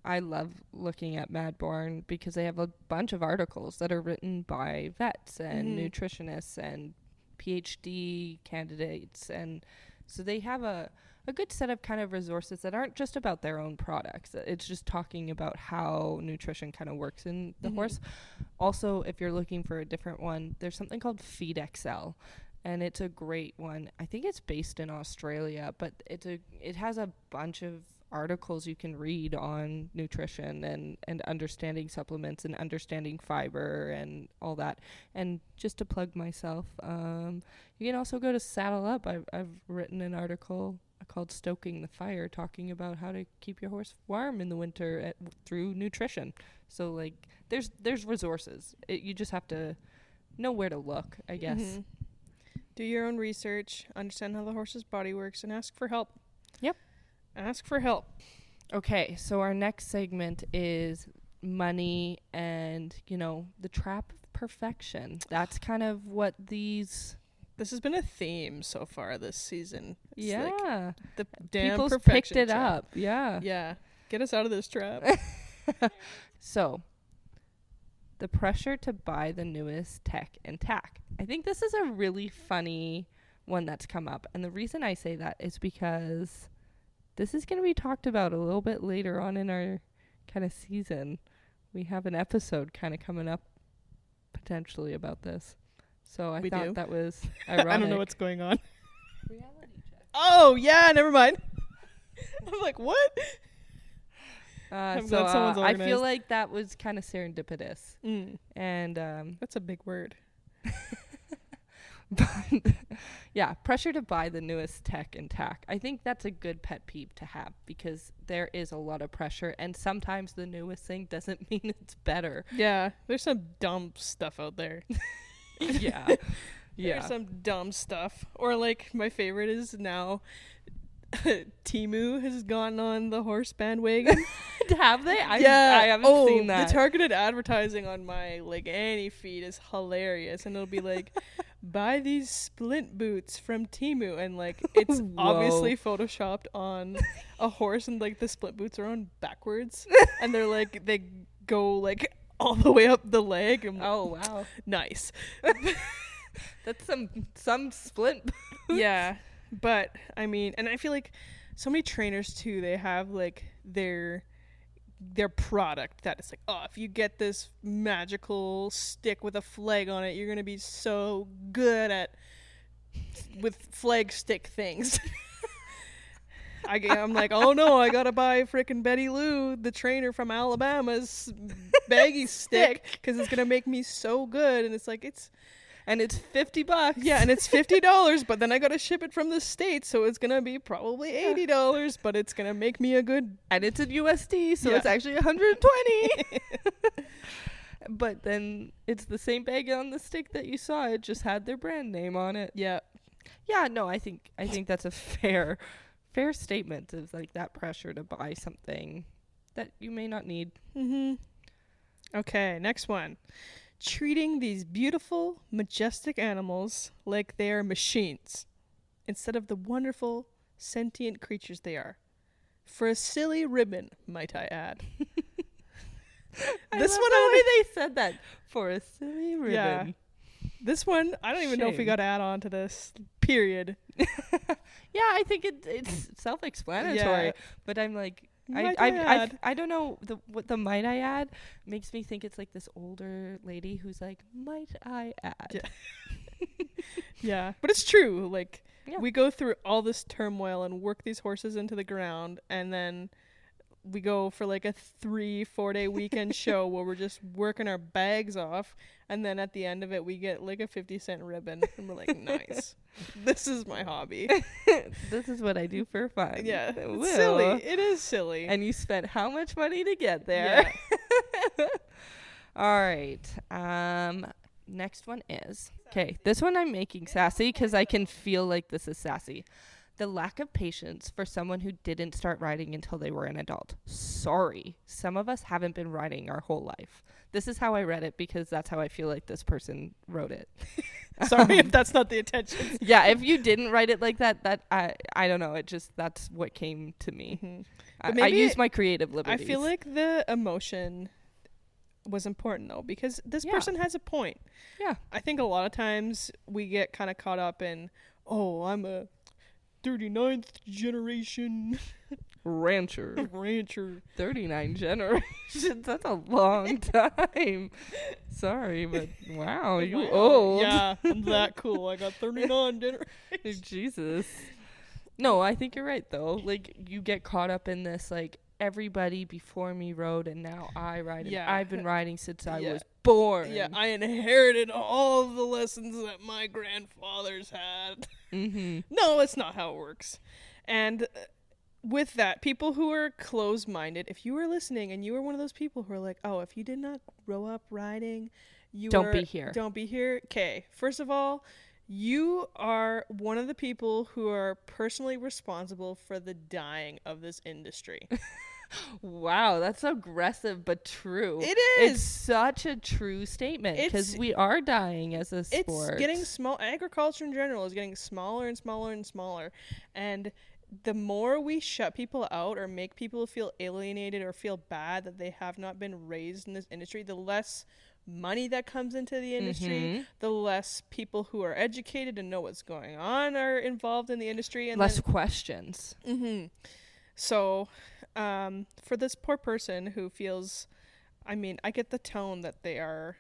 I love looking at Mad Barn because they have a bunch of articles that are written by vets and nutritionists and PhD candidates. And so they have a good set of kind of resources that aren't just about their own products. It's just talking about how nutrition kind of works in the horse. Also, if you're looking for a different one, there's something called Feed XL. And it's a great one. I think it's based in Australia, but it has a bunch of articles you can read on nutrition and understanding supplements and understanding fiber and all that. And just to plug myself, you can also go to Saddle Up. I've written an article called Stoking the Fire, talking about how to keep your horse warm in the winter through nutrition. So like there's resources. You just have to know where to look, I guess. Do your own research, understand how the horse's body works, and ask for help. Yep. Ask for help. Okay, so our next segment is money and, you know, the trap of perfection. That's kind of what this has been a theme so far this season. It's like the damn people's picked it trap. Up. Yeah. Get us out of this trap. So, the pressure to buy the newest tech and tack. I think this is a really funny one that's come up. And the reason I say that is because this is going to be talked about a little bit later on in our kind of season. We have an episode kind of coming up potentially about this. So I thought that was ironic. I don't know what's going on. Reality check. Oh, yeah, never mind. I'm like, what? I'm glad someone's organized. I feel like that was kind of serendipitous. And that's a big word. But yeah, pressure to buy the newest tech and tack. I think that's a good pet peeve to have because there is a lot of pressure, and sometimes the newest thing doesn't mean it's better. Yeah, there's some dumb stuff out there. Yeah. There's some dumb stuff. Or like my favorite is now Temu has gone on the horse bandwagon. Have they? I haven't seen that. The targeted advertising on my like Annie feed is hilarious, and it'll be like, buy these splint boots from Temu, and like it's obviously photoshopped on a horse, and like the splint boots are on backwards, and they're like they go like all the way up the leg. And oh wow, nice. That's some splint boots. Yeah, but I mean, and I feel like so many trainers too, they have like their product that is like, oh, if you get this magical stick with a flag on it, you're gonna be so good at with flag stick things. I'm like, oh no, I gotta buy frickin' Betty Lou, the trainer from Alabama's baggy stick, because it's gonna make me so good. And it's like, it's $50. Yeah, and it's $50, but then I gotta ship it from the States, so it's gonna be probably $80, but it's gonna make me a good. And it's in USD, so it's actually 120. But then it's the same bag on the stick that you saw. It just had their brand name on it. Yeah. Yeah, no, I think that's a fair statement of like that pressure to buy something that you may not need. Mm-hmm. Okay, next one. Treating these beautiful, majestic animals like they are machines instead of the wonderful, sentient creatures they are. For a silly ribbon, might I add. This one, the way they said that. For a silly ribbon. Yeah. This one, I don't even know if we got to add on to this. Period. Yeah, I think it's self-explanatory. Yeah. But I'm like, I don't know, what the might I add makes me think it's like this older lady who's like, might I add? Yeah, yeah. But it's true. Like, we go through all this turmoil and work these horses into the ground, and then we go for like a 3-4 day weekend show where we're just working our bags off, and then at the end of it we get like a 50-cent ribbon, and we're like, nice. This is my hobby. This is what I do for fun. Yeah, it's silly. It is silly. And you spent how much money to get there? Yeah. All right. Next one is, okay, this one I'm making sassy because I can feel like this is sassy. The lack of patience for someone who didn't start riding until they were an adult. Sorry. Some of us haven't been riding our whole life. This is how I read it because that's how I feel like this person wrote it. Sorry if that's not the intention. Yeah, if you didn't write it like that I don't know. That's what came to me. Mm-hmm. I use my creative liberties. I feel like the emotion was important though, because this person has a point. Yeah. I think a lot of times we get kind of caught up in, oh, I'm a 39th generation rancher. 39 generations. That's a long time. Sorry, but wow, you old. Yeah, I'm that cool. I got 39 generations. Jesus. No, I think you're right though. Like, you get caught up in this, like, everybody before me rode and now I ride. And I've been riding since I was born. Yeah, I inherited all the lessons that my grandfathers had. Mm-hmm. No, it's not how it works. And with that, people who are closed-minded, if you were listening and you were one of those people who are like, oh, if you did not grow up riding, don't be here. Don't be here. Okay, first of all, you are one of the people who are personally responsible for the dying of this industry. Wow, that's aggressive but true. It is. It's such a true statement because we are dying as a sport. It's getting small. Agriculture in general is getting smaller and smaller and smaller. And the more we shut people out or make people feel alienated or feel bad that they have not been raised in this industry, the less money that comes into the industry, the less people who are educated and know what's going on are involved in the industry. And less questions. Mm-hmm. So for this poor person who feels, I mean, I get the tone that they are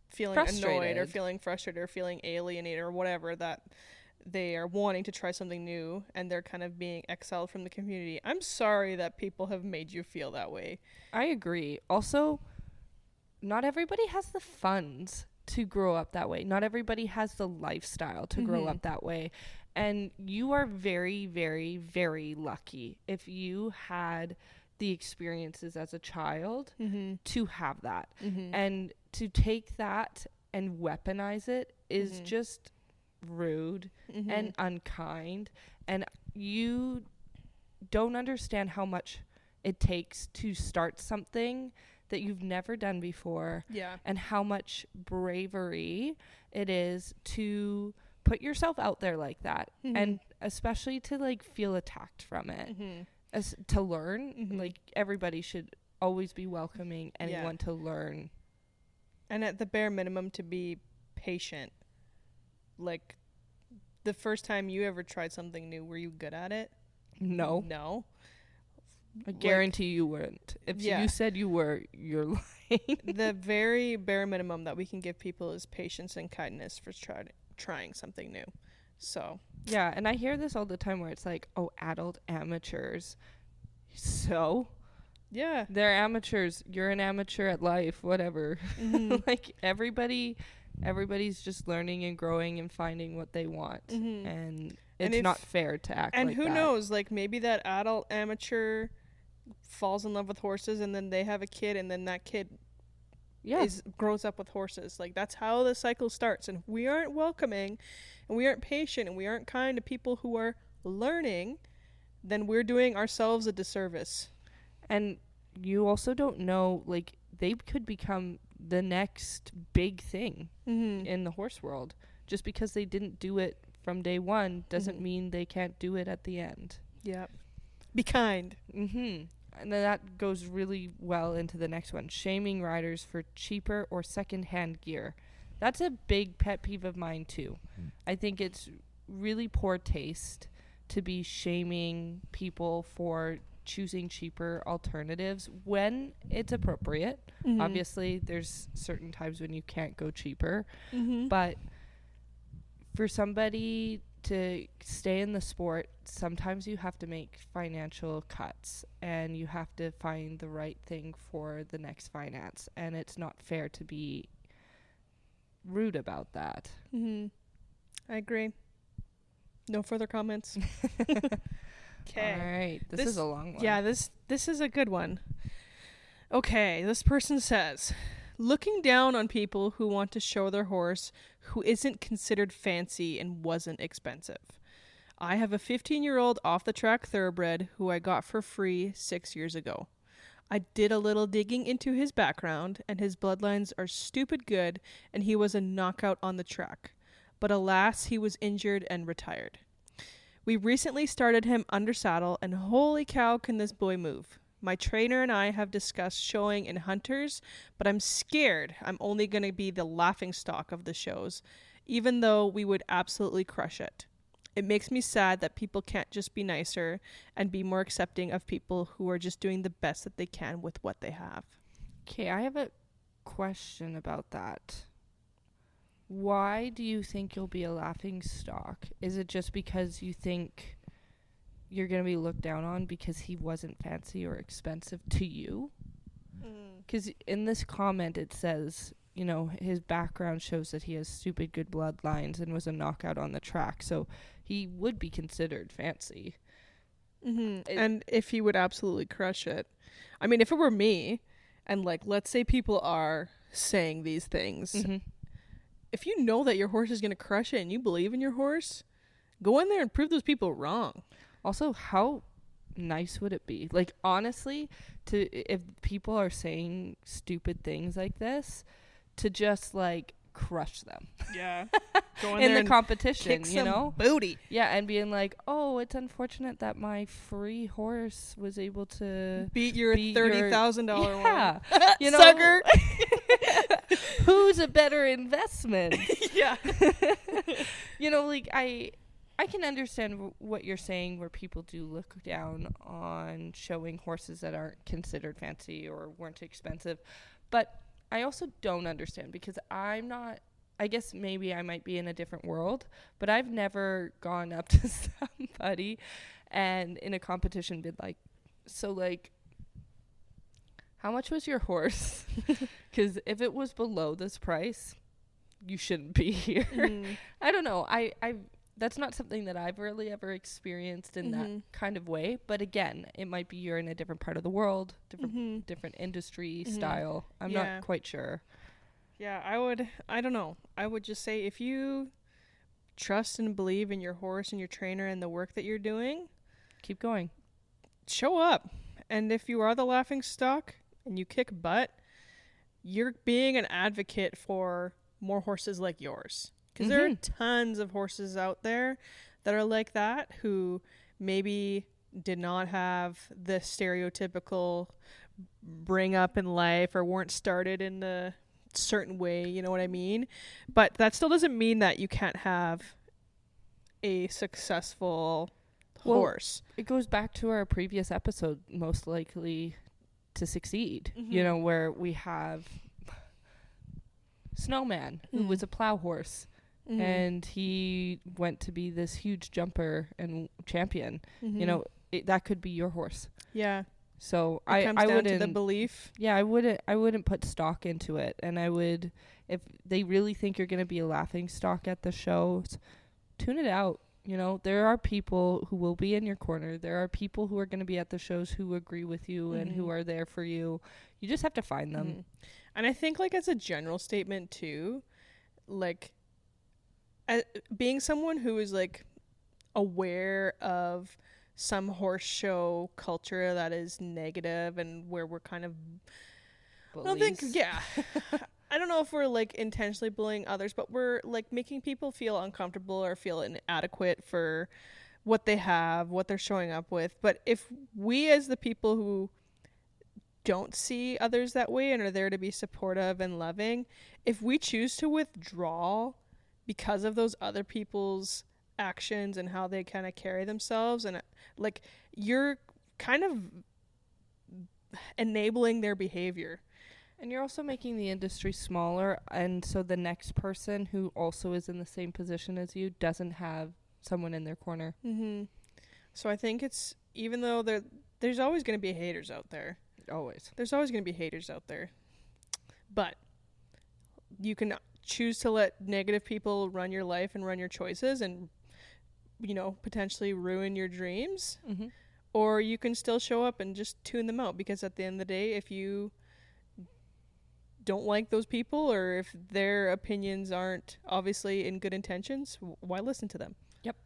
feeling annoyed or feeling frustrated or feeling alienated or whatever, that they are wanting to try something new and they're kind of being exiled from the community. I'm sorry that people have made you feel that way. I agree. Also, not everybody has the funds to grow up that way. Not everybody has the lifestyle to grow up that way. And you are very, very, very lucky if you had the experiences as a child to have that. And to take that and weaponize it is just rude and unkind. And you don't understand how much it takes to start something that you've never done before. Yeah. And how much bravery it is to put yourself out there like that. Mm-hmm. And especially to like feel attacked from it. Mm-hmm. As to learn, Mm-hmm. like everybody should always be welcoming anyone to learn. And at the bare minimum, to be patient. Like, the first time you ever tried something new, were you good at it? No. I guarantee you weren't. If you said you were, you're lying. The very bare minimum that we can give people is patience and kindness for trying something new. So. Yeah, and I hear this all the time where it's like, oh, adult amateurs. So? Yeah. They're amateurs. You're an amateur at life, whatever. Mm-hmm. Like, everybody's just learning and growing and finding what they want. Mm-hmm. And it's not fair to act like that. And who knows, like, maybe that adult amateur falls in love with horses and then they have a kid and then that kid grows up with horses. Like, that's how the cycle starts. And if we aren't welcoming and we aren't patient and we aren't kind to people who are learning, then we're doing ourselves a disservice. And you also don't know, like, they could become the next big thing in the horse world. Just because they didn't do it from day one doesn't mean they can't do it at the end. Yeah. Be kind. Mm-hmm. And then that goes really well into the next one. Shaming riders for cheaper or secondhand gear. That's a big pet peeve of mine, too. I think it's really poor taste to be shaming people for choosing cheaper alternatives when it's appropriate. Obviously, there's certain times when you can't go cheaper. But for somebody to stay in the sport, sometimes you have to make financial cuts and you have to find the right thing for the next finance. And it's not fair to be rude about that. I agree. No further comments. Okay. All right. This is a long one. Yeah, this is a good one. Okay, this person says, looking down on people who want to show their horse who isn't considered fancy and wasn't expensive. I have a 15-year-old off-the-track thoroughbred who I got for free 6 years ago. I did a little digging into his background, and his bloodlines are stupid good, and he was a knockout on the track. But alas, he was injured and retired. We recently started him under saddle, and holy cow can this boy move. My trainer and I have discussed showing in hunters, but I'm scared I'm only going to be the laughingstock of the shows, even though we would absolutely crush it. It makes me sad that people can't just be nicer and be more accepting of people who are just doing the best that they can with what they have. Okay, I have a question about that. Why do you think you'll be a laughing stock? Is it just because you think you're going to be looked down on because he wasn't fancy or expensive to you? Because in this comment it says, you know, his background shows that he has stupid good bloodlines and was a knockout on the track. So he would be considered fancy. And if he would absolutely crush it. I mean, if it were me, and like, let's say people are saying these things, if you know that your horse is going to crush it and you believe in your horse, go in there and prove those people wrong. Also, how nice would it be? Like, honestly, if people are saying stupid things like this, to just like crush them. Yeah. Go in the competition, kick you know? Booty. Yeah, and being like, oh, it's unfortunate that my free horse was able to beat your $30,000 one. Yeah. You know, sucker. Who's a better investment? Yeah. You know, like I can understand what you're saying, where people do look down on showing horses that aren't considered fancy or weren't expensive. But I also don't understand, because I'm not, I guess maybe I might be in a different world, but I've never gone up to somebody and in a competition been like, so like, how much was your horse? Because if it was below this price, you shouldn't be here. I don't know. That's not something that I've really ever experienced in that kind of way. But again, it might be you're in a different part of the world, different industry style. I'm not quite sure. Yeah, I don't know. I would just say, if you trust and believe in your horse and your trainer and the work that you're doing, keep going. show up. And if you are the laughing stock and you kick butt, you're being an advocate for more horses like yours. Because there are tons of horses out there that are like that, who maybe did not have the stereotypical bring up in life or weren't started in a certain way, you know what I mean? But that still doesn't mean that you can't have a successful horse. It goes back to our previous episode, most likely to succeed, you know, where we have Snowman, who was a plow horse, and he went to be this huge jumper and champion. You know, that could be your horse. Yeah. So I wouldn't, to the belief. Yeah, I wouldn't put stock into it. And I would, if they really think you're going to be a laughing stock at the shows, tune it out. You know, there are people who will be in your corner. There are people who are going to be at the shows who agree with you and who are there for you. You just have to find them. And I think, like, as a general statement too, like, being someone who is like aware of some horse show culture that is negative and where we're kind of Bullies. I don't know if we're like intentionally bullying others, but we're like making people feel uncomfortable or feel inadequate for what they have, what they're showing up with. But if we, as the people who don't see others that way and are there to be supportive and loving, if we choose to withdraw because of those other people's actions and how they kind of carry themselves, and like, you're kind of enabling their behavior. And you're also making the industry smaller, and so the next person who also is in the same position as you doesn't have someone in their corner. So I think it's, even though there's always going to be haters out there. There's always going to be haters out there. But you can choose to let negative people run your life and run your choices and, you know, potentially ruin your dreams. Or you can still show up and just tune them out, because at the end of the day, if you don't like those people, or if their opinions aren't obviously in good intentions, why listen to them? Yep.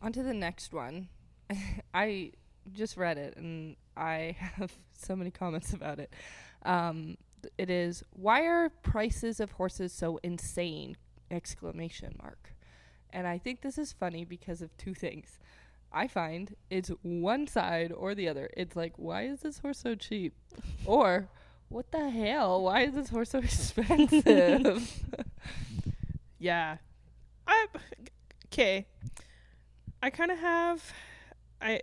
On to the next one. I just read it and I have so many comments about it. It is, why are prices of horses so insane? ! And I think this is funny because of two things. I find it's one side or the other. It's like, why is this horse so cheap? Or, what the hell? Why is this horse so expensive? Yeah. Okay. I kind of have... I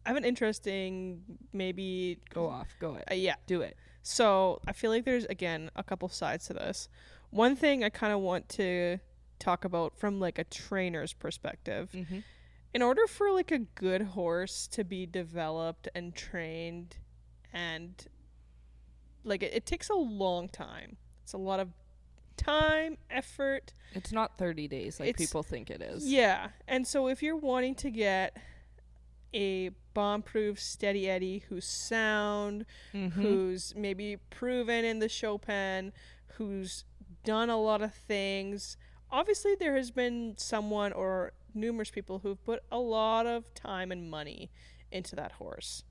have an interesting, maybe... Go it. Yeah. Do it. So, I feel like there's, again, a couple sides to this. One thing I kind of want to talk about from, like, a trainer's perspective. In order for, like, a good horse to be developed and trained, and, like, it takes a long time. It's a lot of time, effort. It's not 30 days like people think it is. Yeah. And so if you're wanting to get a bomb-proof steady Eddie who's sound, who's maybe proven in the show pen, who's done a lot of things, obviously there has been someone or numerous people who've put a lot of time and money into that horse.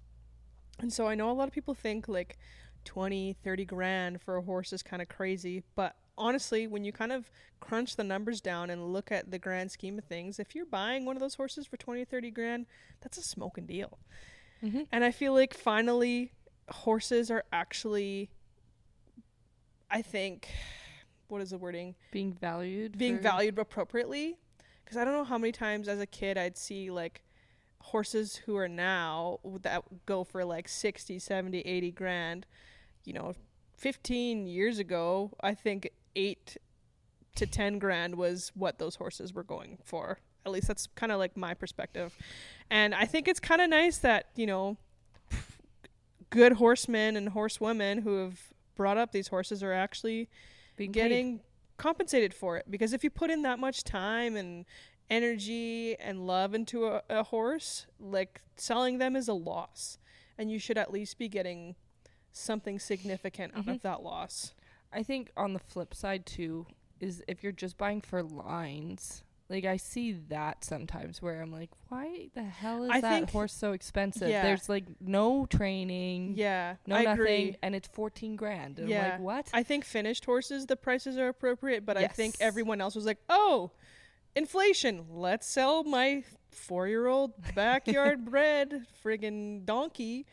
And so I know a lot of people think like 20-30 grand for a horse is kind of crazy, but honestly, when you kind of crunch the numbers down and look at the grand scheme of things, if you're buying one of those horses for 20-30 grand, that's a smoking deal. And I feel like finally horses are actually, I think, what is the wording? Being valued appropriately. Because I don't know how many times as a kid I'd see like horses who are now that go for like 60, 70, 80 grand. You know, 15 years ago, I think 8 to 10 grand was what those horses were going for. At least that's kind of like my perspective. And I think it's kind of nice that, you know, good horsemen and horsewomen who have brought up these horses are actually getting compensated for it. Because if you put in that much time and energy and love into a horse, like, selling them is a loss. And you should at least be getting something significant out of that loss. I think on the flip side too is if you're just buying for lines, Like, I see that sometimes where I'm like, why the hell is I that think- horse so expensive? Yeah. There's like no training, Yeah, no I nothing, agree. and it's 14 grand. And Yeah. I'm like, what? I think finished horses, the prices are appropriate, but I think Yes. everyone else was like, oh, inflation. Let's sell my 4-year-old backyard bred friggin' donkey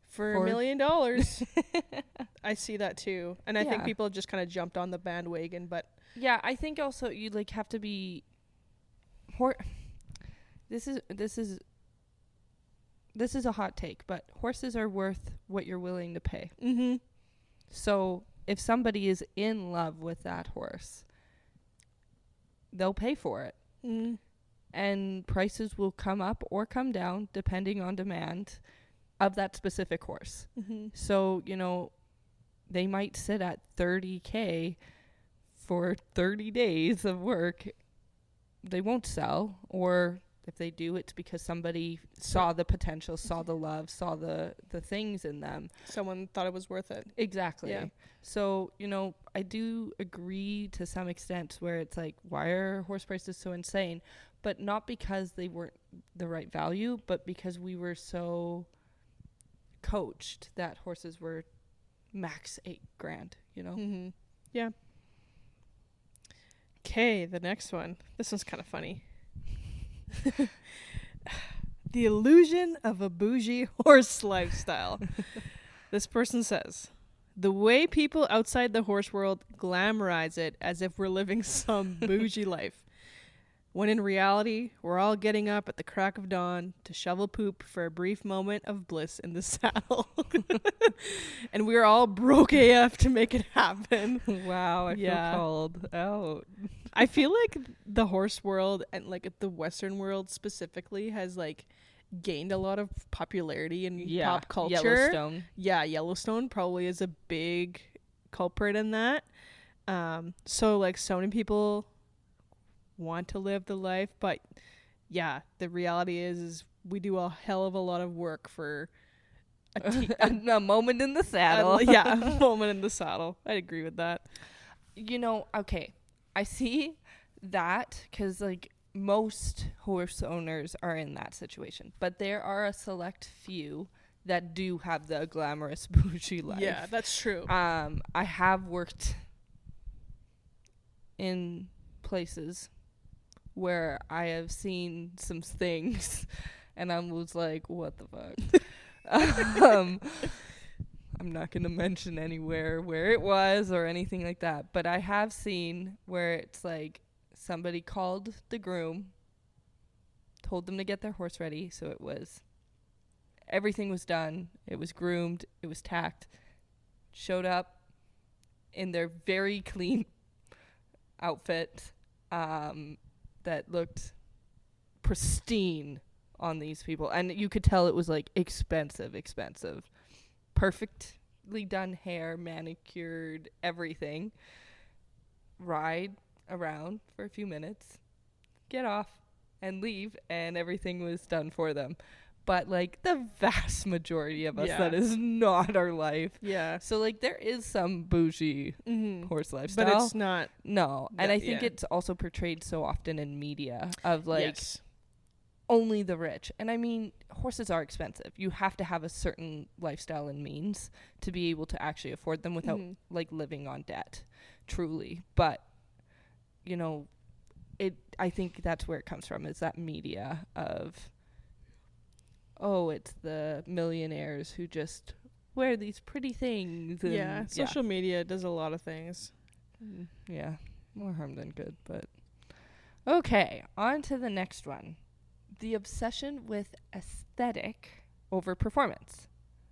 for $1 million. I see that too. And I think Yeah. people just kind of jumped on the bandwagon, but Yeah, I think also you like have to be this is a hot take, but horses are worth what you're willing to pay. mm-hmm. So if somebody is in love with that horse, they'll pay for it. Mm-hmm. And prices will come up or come down depending on demand of that specific horse. Mm-hmm. So, they might sit at $30,000 for 30 days of work. They won't sell, or if they do, it's because somebody saw the potential, saw the love, saw the things in them. Someone thought it was worth it. Exactly. Yeah. So, I do agree to some extent where it's like, why are horse prices so insane? But not because they weren't the right value, but because we were so coached that horses were max $8,000, Mm-hmm. Yeah. Okay, the next one. This one's kind of funny. The illusion of a bougie horse lifestyle. This person says, the way people outside the horse world glamorize it as if we're living some bougie life, when in reality, we're all getting up at the crack of dawn to shovel poop for a brief moment of bliss in the saddle. And we're all broke AF to make it happen. Wow, I Yeah. feel called out. I feel like the horse world and like the Western world specifically has like gained a lot of popularity in pop culture. Yellowstone. Yeah, Yellowstone probably is a big culprit in that. So like so many people want to live the life, but yeah, the reality is we do a hell of a lot of work for A moment in the saddle. yeah, a moment in the saddle. I'd agree with that. Okay, I see that because like most horse owners are in that situation, but there are a select few that do have the glamorous bougie life. Yeah, that's true. I have worked in places where I have seen some things and I was like, what the fuck? I'm not going to mention anywhere where it was or anything like that, but I have seen where it's like somebody called the groom, told them to get their horse ready, so everything was done, it was groomed, it was tacked, showed up in their very clean outfit that looked pristine on these people, and you could tell it was like expensive, perfectly done hair, manicured, everything. Ride around for a few minutes, get off and leave, and everything was done for them. But like the vast majority of us, that is not our life. Yeah. So like there is some bougie horse lifestyle, But it's not. no. And I think it's also portrayed so often in media of like only the rich. And I mean, horses are expensive. You have to have a certain lifestyle and means to be able to actually afford them without like living on debt, truly. But I think that's where it comes from, is that media of, oh, it's the millionaires who just wear these pretty things. And social media does a lot of things. Yeah, more harm than good, but okay, on to the next one. The obsession with aesthetic over performance.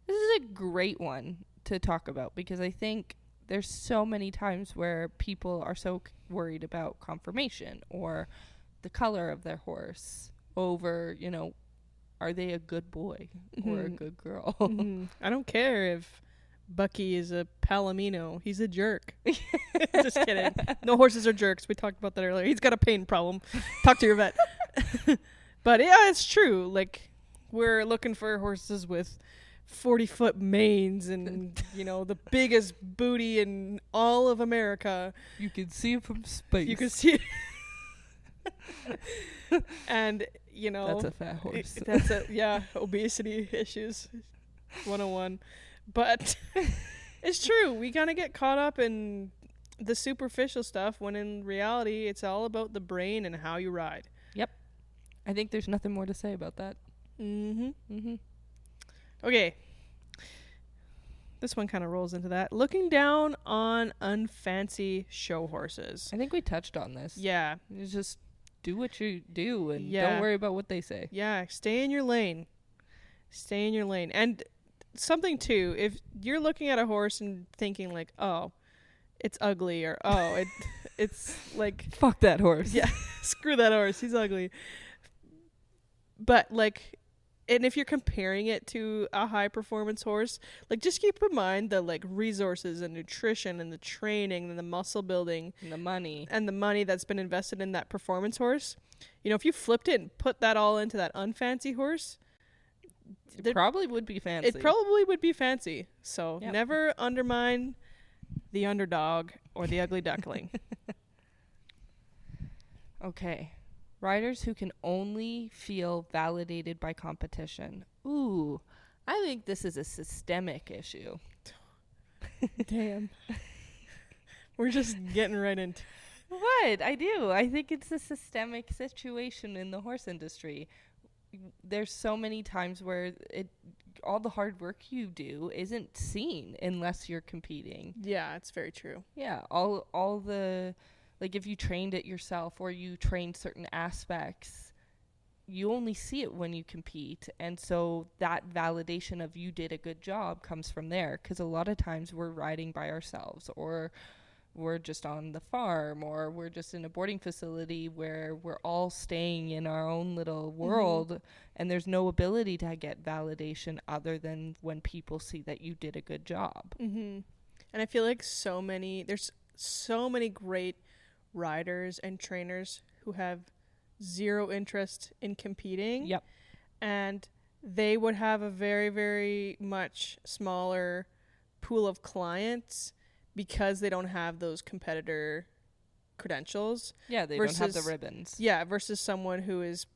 This is a great one to talk about because I think there's so many times where people are so worried about conformation or the color of their horse over, are they a good boy or a good girl? I don't care if Bucky is a palomino. He's a jerk. Just kidding. No horses are jerks. We talked about that earlier. He's got a pain problem. Talk to your vet. But yeah, it's true. Like, we're looking for horses with 40-foot manes and, the biggest booty in all of America. You can see it from space. You can see And, you know, That's a fat horse. Obesity issues 101. But it's true. We kind of get caught up in the superficial stuff when in reality it's all about the brain and how you ride. Yep. I think there's nothing more to say about that. Okay. This one kind of rolls into that. Looking down on unfancy show horses. I think we touched on this. Yeah. You just do what you do and don't worry about what they say. Yeah. Stay in your lane. Stay in your lane. And something too, if you're looking at a horse and thinking like, oh, it's ugly, or oh, it's like, fuck that horse. Yeah. Screw that horse. He's ugly. But like, and if you're comparing it to a high performance horse, like just keep in mind the like resources and nutrition and the training and the muscle building and the money that's been invested in that performance horse. You know, if you flipped it and put that all into that unfancy horse, it probably would be fancy. It probably would be fancy. So never undermine the underdog or the ugly duckling. Okay. Riders who can only feel validated by competition. Ooh, I think this is a systemic issue. Damn. We're just getting right into What? I do. I think it's a systemic situation in the horse industry. There's so many times where all the hard work you do isn't seen unless you're competing. Yeah, it's very true. Yeah, all the... Like, if you trained it yourself or you trained certain aspects, you only see it when you compete. And so that validation of you did a good job comes from there. Because a lot of times we're riding by ourselves, or we're just on the farm, or we're just in a boarding facility where we're all staying in our own little world. And there's no ability to get validation other than when people see that you did a good job. And I feel like there's so many great riders and trainers who have zero interest in competing. Yep. And they would have a very, very much smaller pool of clients because they don't have those competitor credentials. Yeah, they don't have the ribbons. Yeah, versus someone who is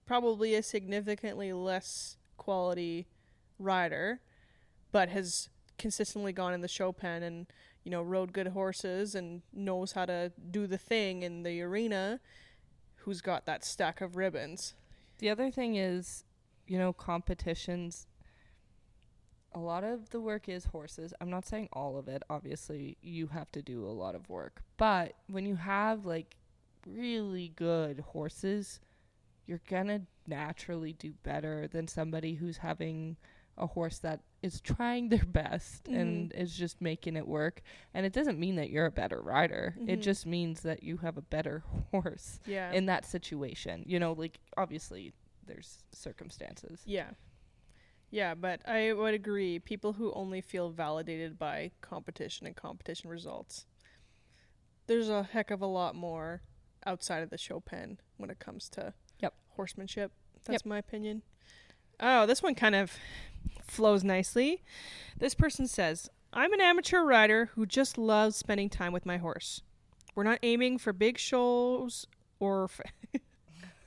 probably a significantly less quality rider, but has consistently gone in the show pen and, you know, rode good horses and knows how to do the thing in the arena, who's got that stack of ribbons. The other thing is, you know, competitions, a lot of the work is horses. I'm not saying all of it. Obviously, you have to do a lot of work. But when you have, like, really good horses, you're going to naturally do better than somebody who's having a horse that is trying their best and is just making it work. And it doesn't mean that you're a better rider. It just means that you have a better horse in that situation. You know, like, obviously there's circumstances. Yeah, but I would agree. People who only feel validated by competition and competition results, there's a heck of a lot more outside of the show pen when it comes to horsemanship. That's my opinion. Oh, this one kind of flows nicely. This person says, I'm an amateur rider who just loves spending time with my horse. We're not aiming for big shows or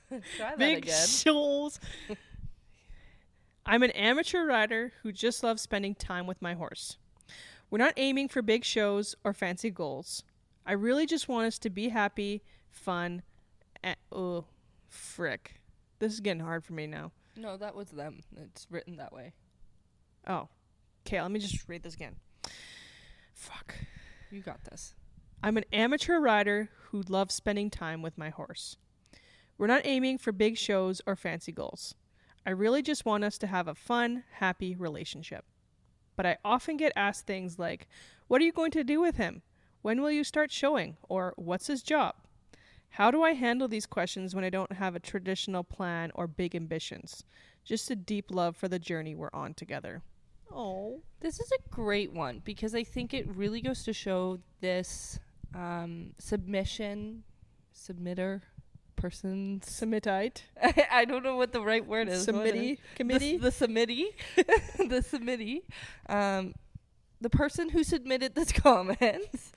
Try that big again. shows. I'm an amateur rider who just loves spending time with my horse. We're not aiming for big shows or fancy goals. I really just want us to be happy, fun, and frick. This is getting hard for me now. No, that was them. It's written that way. Oh. Okay, let me just read this again. Fuck. You got this. I'm an amateur rider who loves spending time with my horse. We're not aiming for big shows or fancy goals. I really just want us to have a fun, happy relationship. But I often get asked things like, what are you going to do with him? When will you start showing? Or what's his job? How do I handle these questions when I don't have a traditional plan or big ambitions? Just a deep love for the journey we're on together. Oh, this is a great one because I think it really goes to show this Submittite. I don't know what the right word is. Committee. The submittee. The submittee. The person who submitted this comments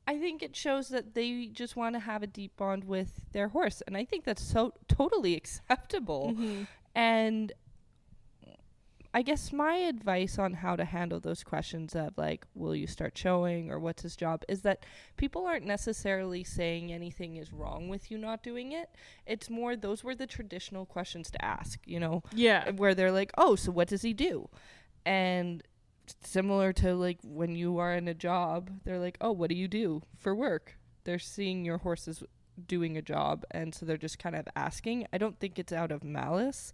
I think it shows that they just want to have a deep bond with their horse. And I think that's so totally acceptable. Mm-hmm. And I guess my advice on how to handle those questions of like, will you start showing or what's his job, is that people aren't necessarily saying anything is wrong with you not doing it. It's more, those were the traditional questions to ask, you know? Yeah. Where they're like, oh, so what does he do? And similar to like when you are in a job, they're like, oh, what do you do for work? They're seeing your horses doing a job, and so they're just kind of asking. I don't think it's out of malice.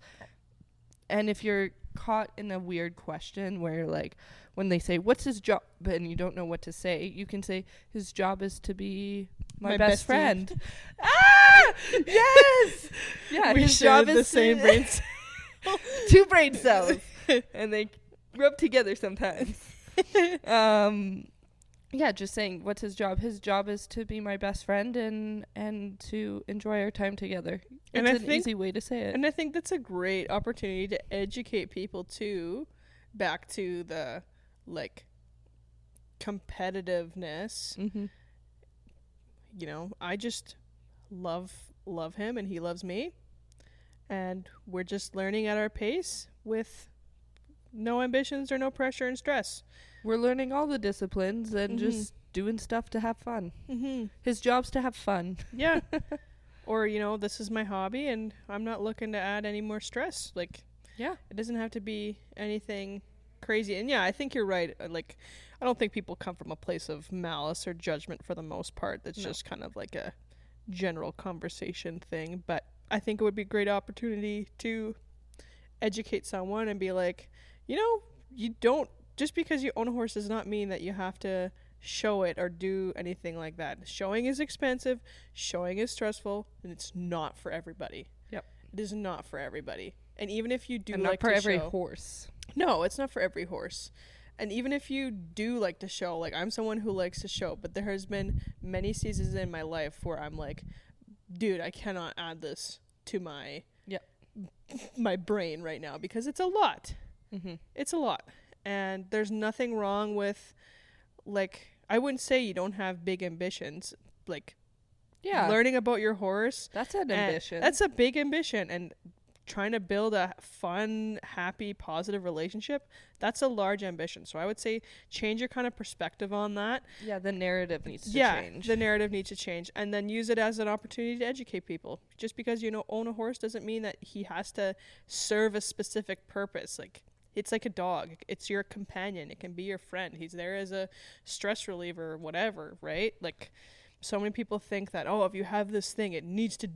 And if you're caught in a weird question where like when they say what's his job and you don't know what to say, you can say his job is to be my best friend. Ah, yes. Yeah, We his share job the is same to brain cells. 2 brain cells, and they rub together sometimes. Yeah, just saying what's his job. His job is to be my best friend and to enjoy our time together. And It's I an think- easy way to say it. And I think that's a great opportunity to educate people too, back to the like competitiveness. Mm-hmm. You know, I just love him and he loves me, and we're just learning at our pace with no ambitions or no pressure and stress. We're learning all the disciplines and Mhm. just doing stuff to have fun. Mm-hmm. His job's to have fun. Yeah. Or, you know, this is my hobby and I'm not looking to add any more stress. Like, Yeah. it doesn't have to be anything crazy. And yeah, I think you're right. Like, I don't think people come from a place of malice or judgment for the most part. That's No. just kind of like a general conversation thing. But I think it would be a great opportunity to educate someone and be like, you know, you don't, just because you own a horse does not mean that you have to show it or do anything like that. Showing is expensive, showing is stressful, and it's not for everybody. Yep. It is not for everybody. And even if you do And like not for to every show, horse. no, it's not for every horse. And even if you do like to show, like I'm someone who likes to show, but there has been many seasons in my life where I'm like, dude, I cannot add this to my my brain right now because it's a lot. Mm-hmm. It's a lot. And there's nothing wrong with, like, I wouldn't say you don't have big ambitions. Like, Yeah. learning about your horse. That's an and ambition. That's a big ambition. And trying to build a fun, happy, positive relationship, that's a large ambition. So I would say change your kind of perspective on that. Yeah, the narrative needs to change. The narrative needs to change. And then use it as an opportunity to educate people. Just because you own a horse doesn't mean that he has to serve a specific purpose. Like, it's like a dog. It's your companion. It can be your friend. He's there as a stress reliever or whatever, right? Like, so many people think that, oh, if you have this thing, it needs to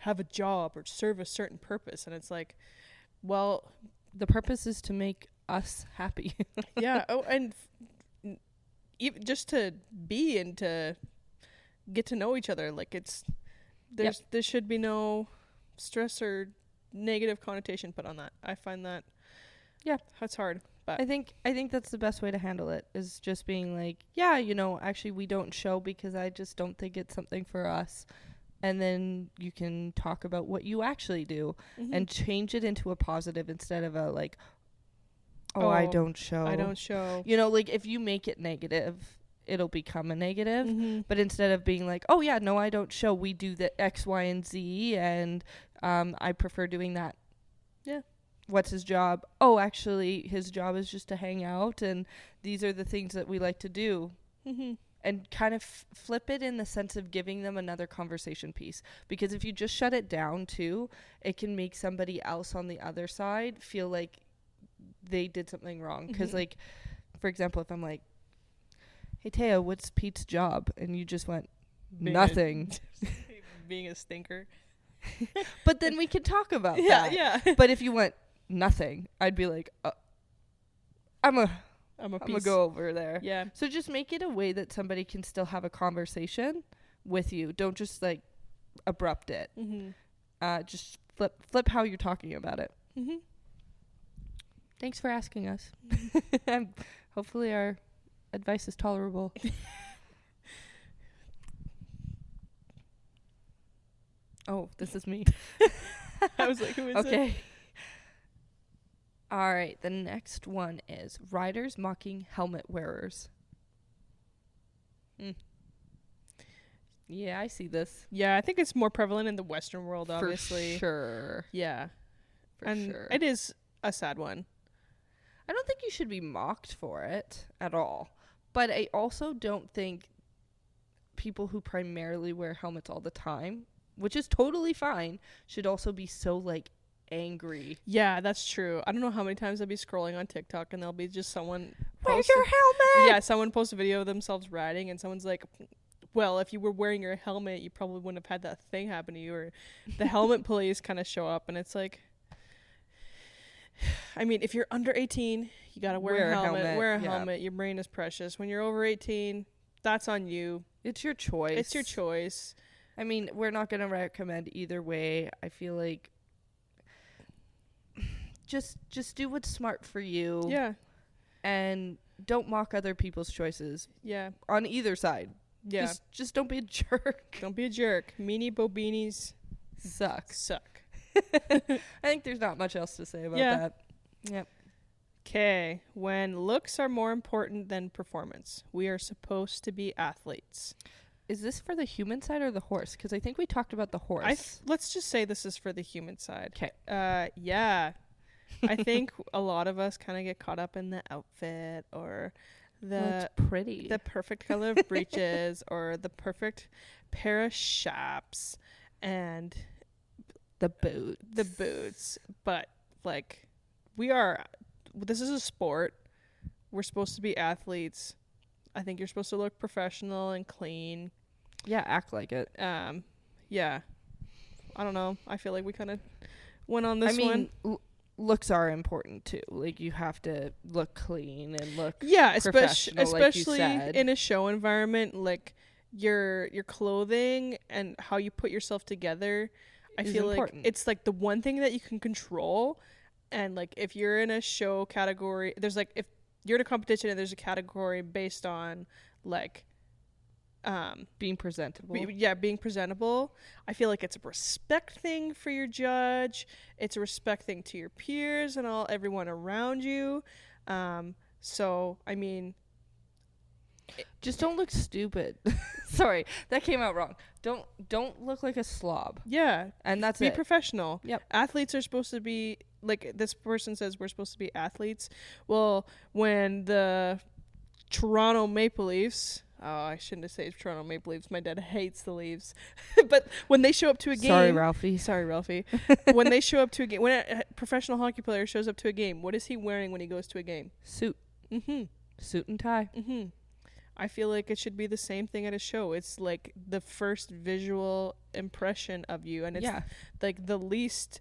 have a job or serve a certain purpose. And it's like, well, The purpose is to make us happy. yeah. Oh, and even just to be and to get to know each other. Like, it's, there should be no stress or negative connotation put on that. I find that, Yeah. that's hard. But I think that's the best way to handle it, is just being like, yeah, actually we don't show because I just don't think it's something for us. And then you can talk about what you actually do and change it into a positive instead of a like, I don't show. I don't show. Like if you make it negative, it'll become a negative. Mm-hmm. But instead of being like, oh yeah, no, I don't show, we do the X, Y, and Z, and I prefer doing that. Yeah. What's his job? Oh, actually, his job is just to hang out, and these are the things that we like to do. Mm-hmm. And kind of flip it in the sense of giving them another conversation piece. Because if you just shut it down too, it can make somebody else on the other side feel like they did something wrong. Because like, for example, if I'm like, hey, Taya, what's Pete's job? And you just went, nothing. Being a stinker. But then we could talk about Yeah, that. yeah. But if you went, nothing, I'd be like, I'm I'm going to piece. go over there. Yeah. So just make it a way that somebody can still have a conversation with you. Don't just like abrupt it. Mm-hmm. Just flip how you're talking about it. Mm-hmm. Thanks for asking us. Hopefully our advice is tolerable. Oh, this is me. I was like, who is it? Okay. All right, the next one is riders mocking helmet wearers. Yeah, I see this. Yeah, I think it's more prevalent in the Western world, obviously. For sure. Yeah. For sure. It is a sad one. I don't think you should be mocked for it at all. But I also don't think people who primarily wear helmets all the time, which is totally fine, should also be so, like, angry. Yeah, that's true. I don't know how many times I'll be scrolling on TikTok and there'll be just someone Where's your helmet? Yeah, someone posts a video of themselves riding and someone's like, well, if you were wearing your helmet, you probably wouldn't have had that thing happen to you. Or the helmet police kind of show up and it's like, I mean, if you're under 18, you got to wear a helmet. Wear a helmet. Your brain is precious. When you're over 18, that's on you. It's your choice. It's your choice. I mean, we're not going to recommend either way. I feel like just do what's smart for you. Yeah. And don't mock other people's choices. Yeah. On either side. Yeah. Just don't be a jerk. Don't be a jerk. Meanie bobinis suck. I think there's not much else to say about that. Yep. Okay. When looks are more important than performance, we are supposed to be athletes. Is this for the human side or the horse? Because I think we talked about the horse. Let's just say this is for the human side. Okay. Yeah. I think a lot of us kind of get caught up in the outfit or it's pretty. The perfect color of breeches or the perfect pair of chaps and the boots. But like this is a sport. We're supposed to be athletes. I think you're supposed to look professional and clean. Yeah, act like it. Yeah. I don't know. I feel like we kind of went on this one. Looks are important too. Like you have to look clean and look especially like you said. In a show environment. Like your clothing and how you put yourself together, I feel important. Like it's like the one thing that you can control. And like if you're in a show category, there's like if you're in a competition and there's a category based on like being presentable. Being presentable. I feel like it's a respect thing for your judge. It's a respect thing to your peers and everyone around you. So I mean, just don't look stupid. Sorry, that came out wrong. Don't look like a slob. Yeah, and that's be it. Be professional. Yep. Athletes are supposed to be like this person says we're supposed to be athletes. Well, when the Toronto Maple Leafs. Oh, I shouldn't have said Toronto Maple Leafs. My dad hates the Leafs. But when they show up to a game... Sorry, Ralphie. When they show up to a game... When a professional hockey player shows up to a game, what is he wearing when he goes to a game? Suit. Mm-hmm. Suit and tie. Mm-hmm. I feel like it should be the same thing at a show. It's like the first visual impression of you. And it's like the least...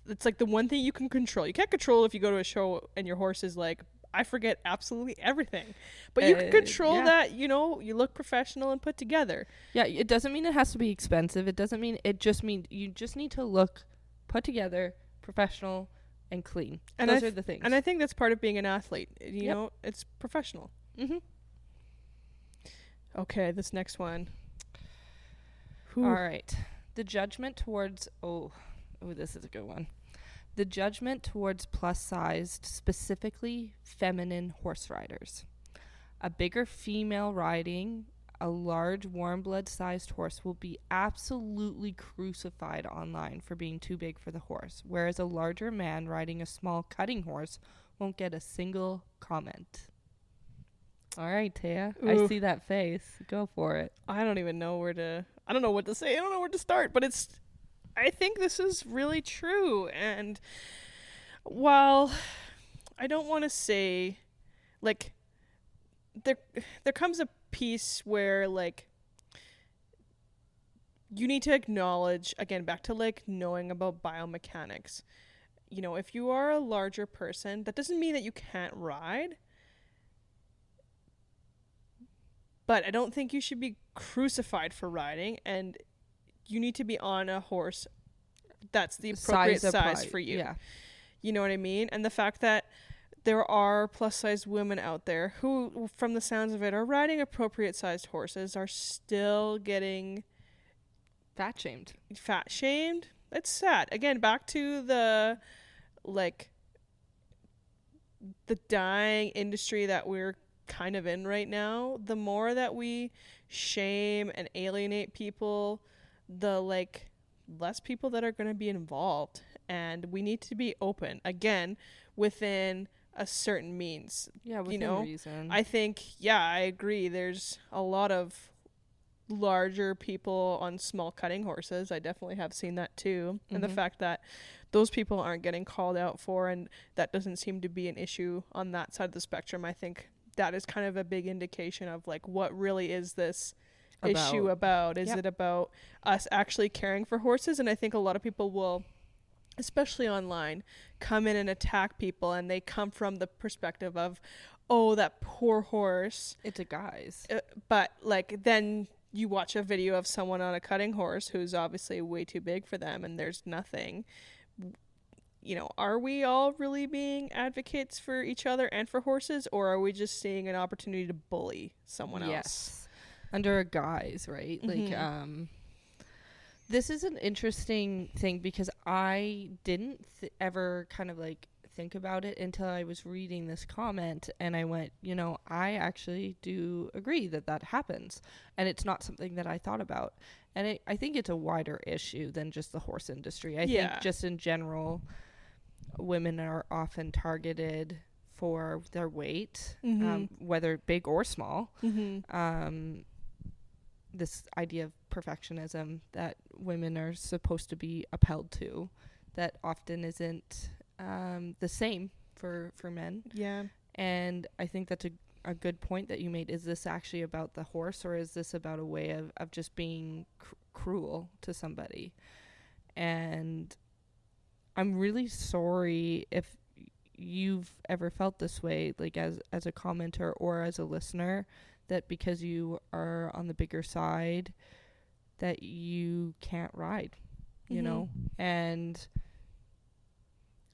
It's like the one thing you can control. You can't control if you go to a show and your horse is like... I forget absolutely everything. But you can control that, you look professional and put together. Yeah, it doesn't mean it has to be expensive. It doesn't mean it just means you just need to look put together, professional, and clean. And those are the things. And I think that's part of being an athlete. You know, it's professional. Mm-hmm. Okay, this next one. All right. The judgment towards... Oh, this is a good one. The judgment towards plus-sized, specifically feminine horse riders. A bigger female riding a large warm blood-sized horse will be absolutely crucified online for being too big for the horse, whereas a larger man riding a small cutting horse won't get a single comment. All right, Taya. I see that face. Go for it. I don't know what to say. I don't know where to start, but I think this is really true. And while I don't want to say, like, there comes a piece where, like, you need to acknowledge, again, back to, like, knowing about biomechanics. You know, if you are a larger person, that doesn't mean that you can't ride. But I don't think you should be crucified for riding, and you need to be on a horse that's the appropriate size for you. Yeah. You know what I mean? And the fact that there are plus-sized women out there who, from the sounds of it, are riding appropriate-sized horses, are still getting... Fat shamed. It's sad. Again, back to the dying industry that we're kind of in right now, the more that we shame and alienate people, the like less people that are going to be involved. And we need to be open again within a certain means. Yeah, within reason. I think, yeah, I agree. There's a lot of larger people on small cutting horses. I definitely have seen that too. And the fact that those people aren't getting called out for, and that doesn't seem to be an issue on that side of the spectrum, I think that is kind of a big indication of like, what really is this issue about? Is it about us actually caring for horses? And I think a lot of people will, especially online, come in and attack people, and they come from the perspective of, oh, that poor horse. It's a guy's. But like, then you watch a video of someone on a cutting horse who's obviously way too big for them, and there's nothing. You know, are we all really being advocates for each other and for horses, or are we just seeing an opportunity to bully someone else? Yes. Under a guise, right? Like, this is an interesting thing because I didn't ever kind of like think about it until I was reading this comment, and I went, you know, I actually do agree that that happens, and it's not something that I thought about. And I think it's a wider issue than just the horse industry. I think just in general, women are often targeted for their weight, whether big or small. This idea of perfectionism that women are supposed to be upheld to, that often isn't the same for men. Yeah. And I think that's a good point that you made. Is this actually about the horse, or is this about a way of just being cruel to somebody? And I'm really sorry if you've ever felt this way, like as a commenter or as a listener, that because you are on the bigger side that you can't ride, you know? And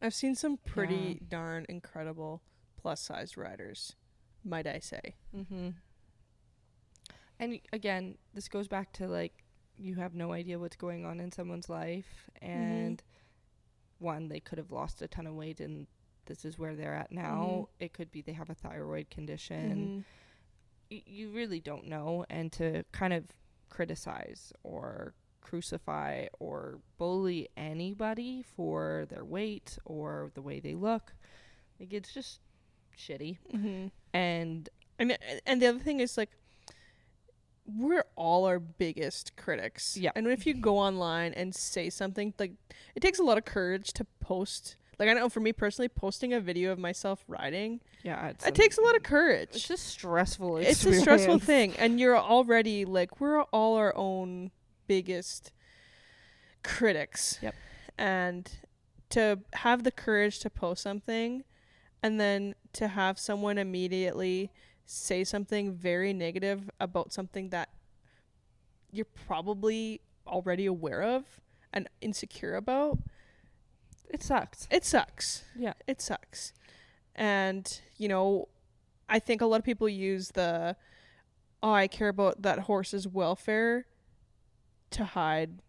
I've seen some pretty darn incredible plus size riders, might I say. And again, this goes back to like, you have no idea what's going on in someone's life, and one, they could have lost a ton of weight and this is where they're at now. It could be they have a thyroid condition. You really don't know. And to kind of criticize or crucify or bully anybody for their weight or the way they look, like, it's just shitty. And the other thing is, like, we're all our biggest critics. Yeah. And if you go online and say something, like, it takes a lot of courage to post. Like, I know for me personally, posting a video of myself riding, it takes a lot of courage. It's just stressful experience. It's a stressful thing. And you're already, like, we're all our own biggest critics. Yep. And to have the courage to post something, and then to have someone immediately say something very negative about something that you're probably already aware of and insecure about, it sucks. Yeah. It sucks. And, you know, I think a lot of people use I care about that horse's welfare to hide.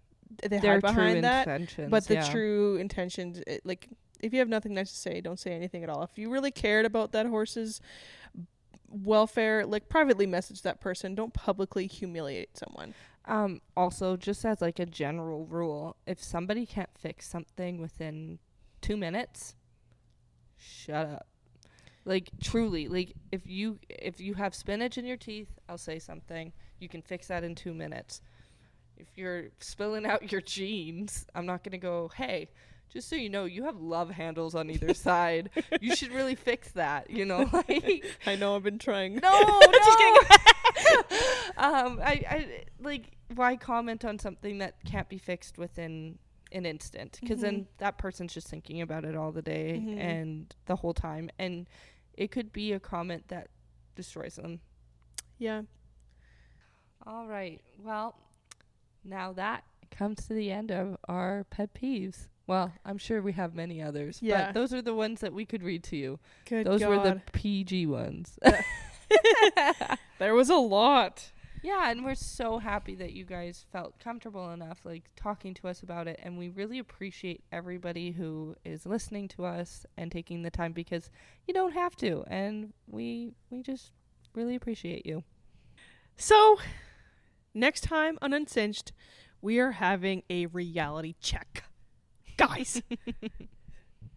They hide behind that. But the true intentions, like, if you have nothing nice to say, don't say anything at all. If you really cared about that horse's welfare, like, privately message that person. Don't publicly humiliate someone. Also, just as like a general rule, if somebody can't fix something within 2 minutes, shut up. Like, truly, like, if you have spinach in your teeth, I'll say something. You can fix that in 2 minutes. If you're spilling out your jeans, I'm not gonna go, hey, just so you know, you have love handles on either side. You should really fix that, you know? Like, I know, I've been trying. No. Just kidding. I like, why comment on something that can't be fixed within an instant? Because then that person's just thinking about it all the day and the whole time. And it could be a comment that destroys them. Yeah. All right. Well, now that comes to the end of our pet peeves. Well, I'm sure we have many others, but those are the ones that we could read to you. Those were the PG ones. There was a lot. Yeah, and we're so happy that you guys felt comfortable enough, like, talking to us about it, and we really appreciate everybody who is listening to us and taking the time, because you don't have to, and we just really appreciate you. So, next time on Uncinched, we are having a reality check. Guys,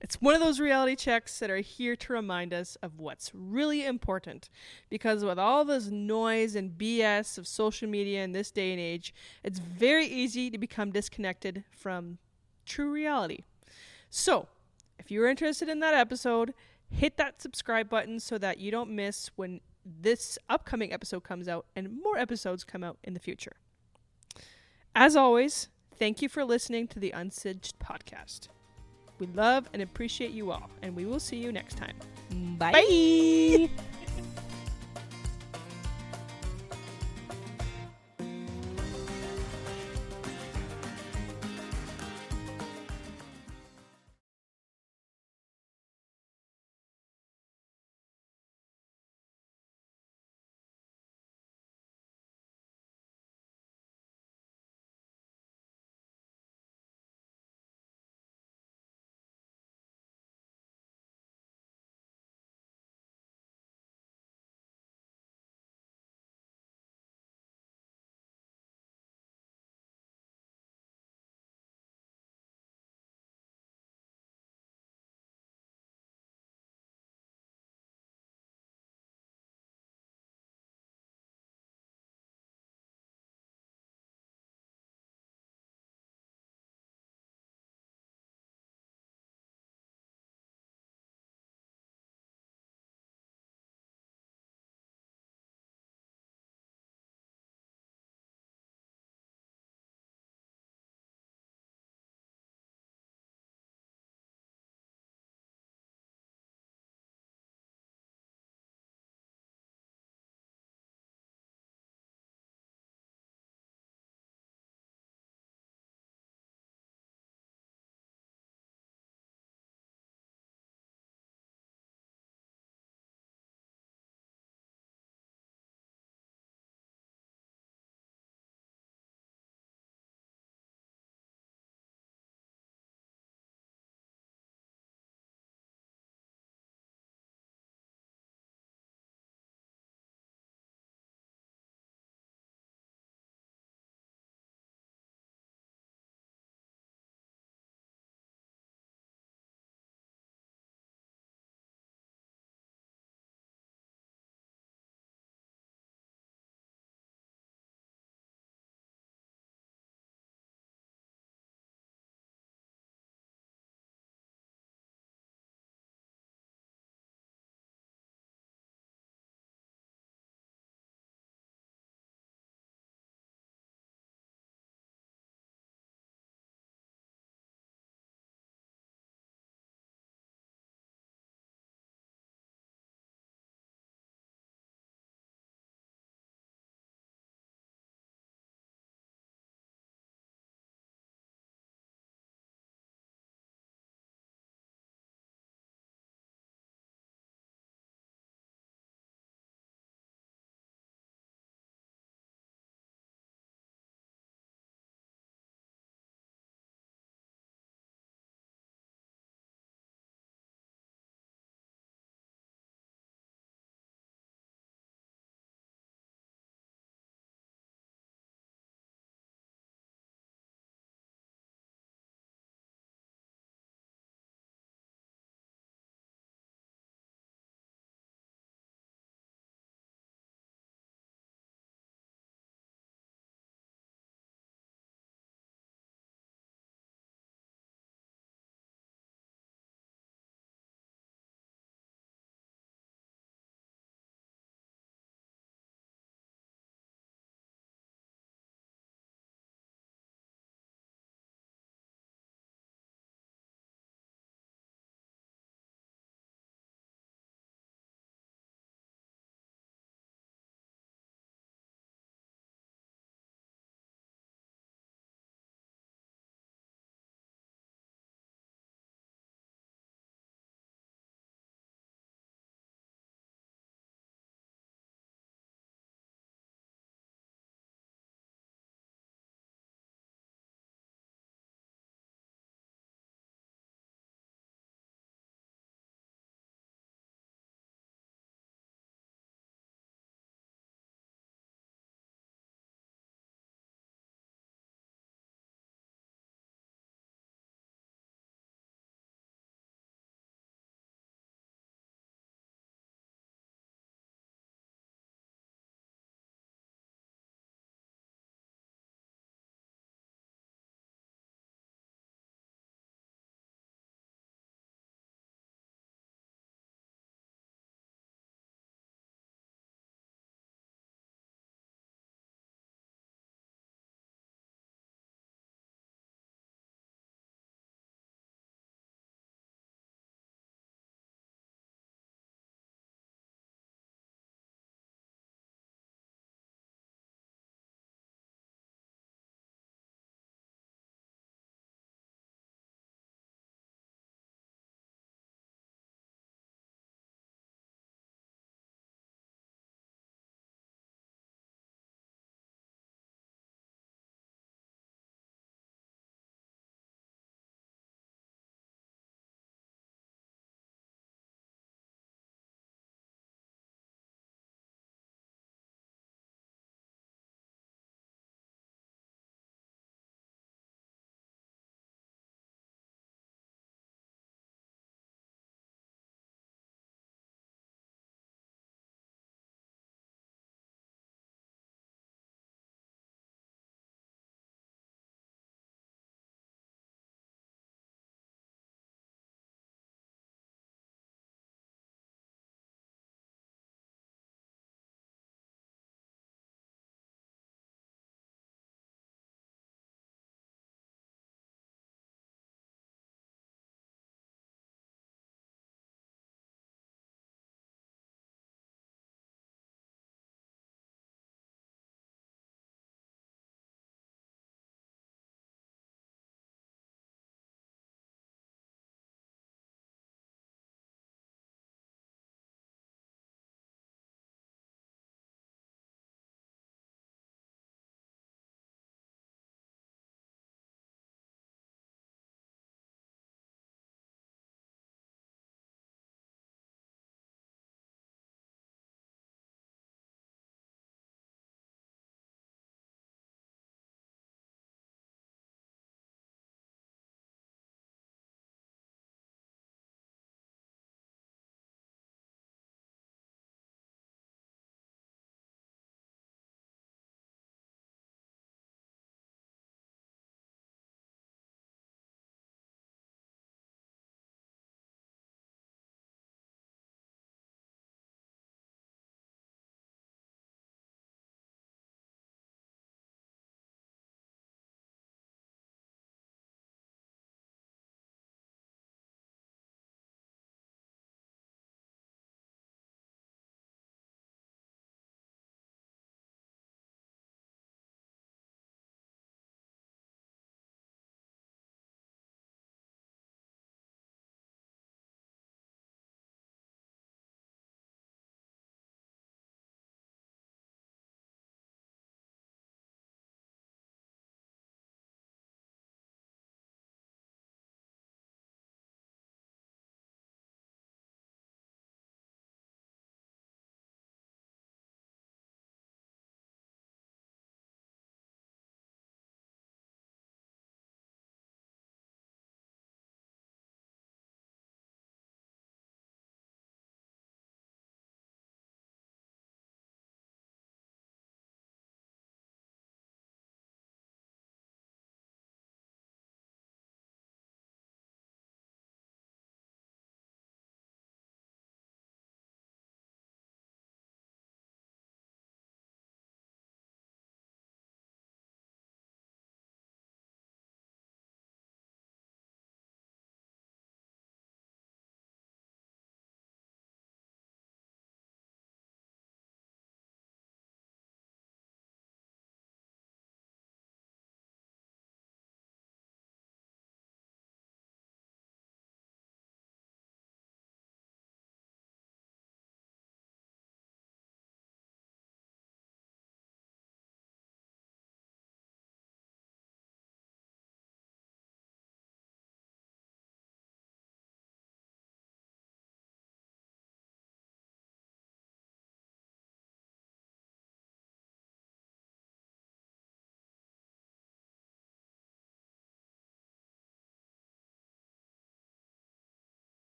it's one of those reality checks that are here to remind us of what's really important. Because with all this noise and BS of social media in this day and age, it's very easy to become disconnected from true reality. So, if you're interested in that episode, hit that subscribe button so that you don't miss when this upcoming episode comes out and more episodes come out in the future. As always, thank you for listening to the Uncinched podcast. We love and appreciate you all, and we will see you next time. Bye. Bye.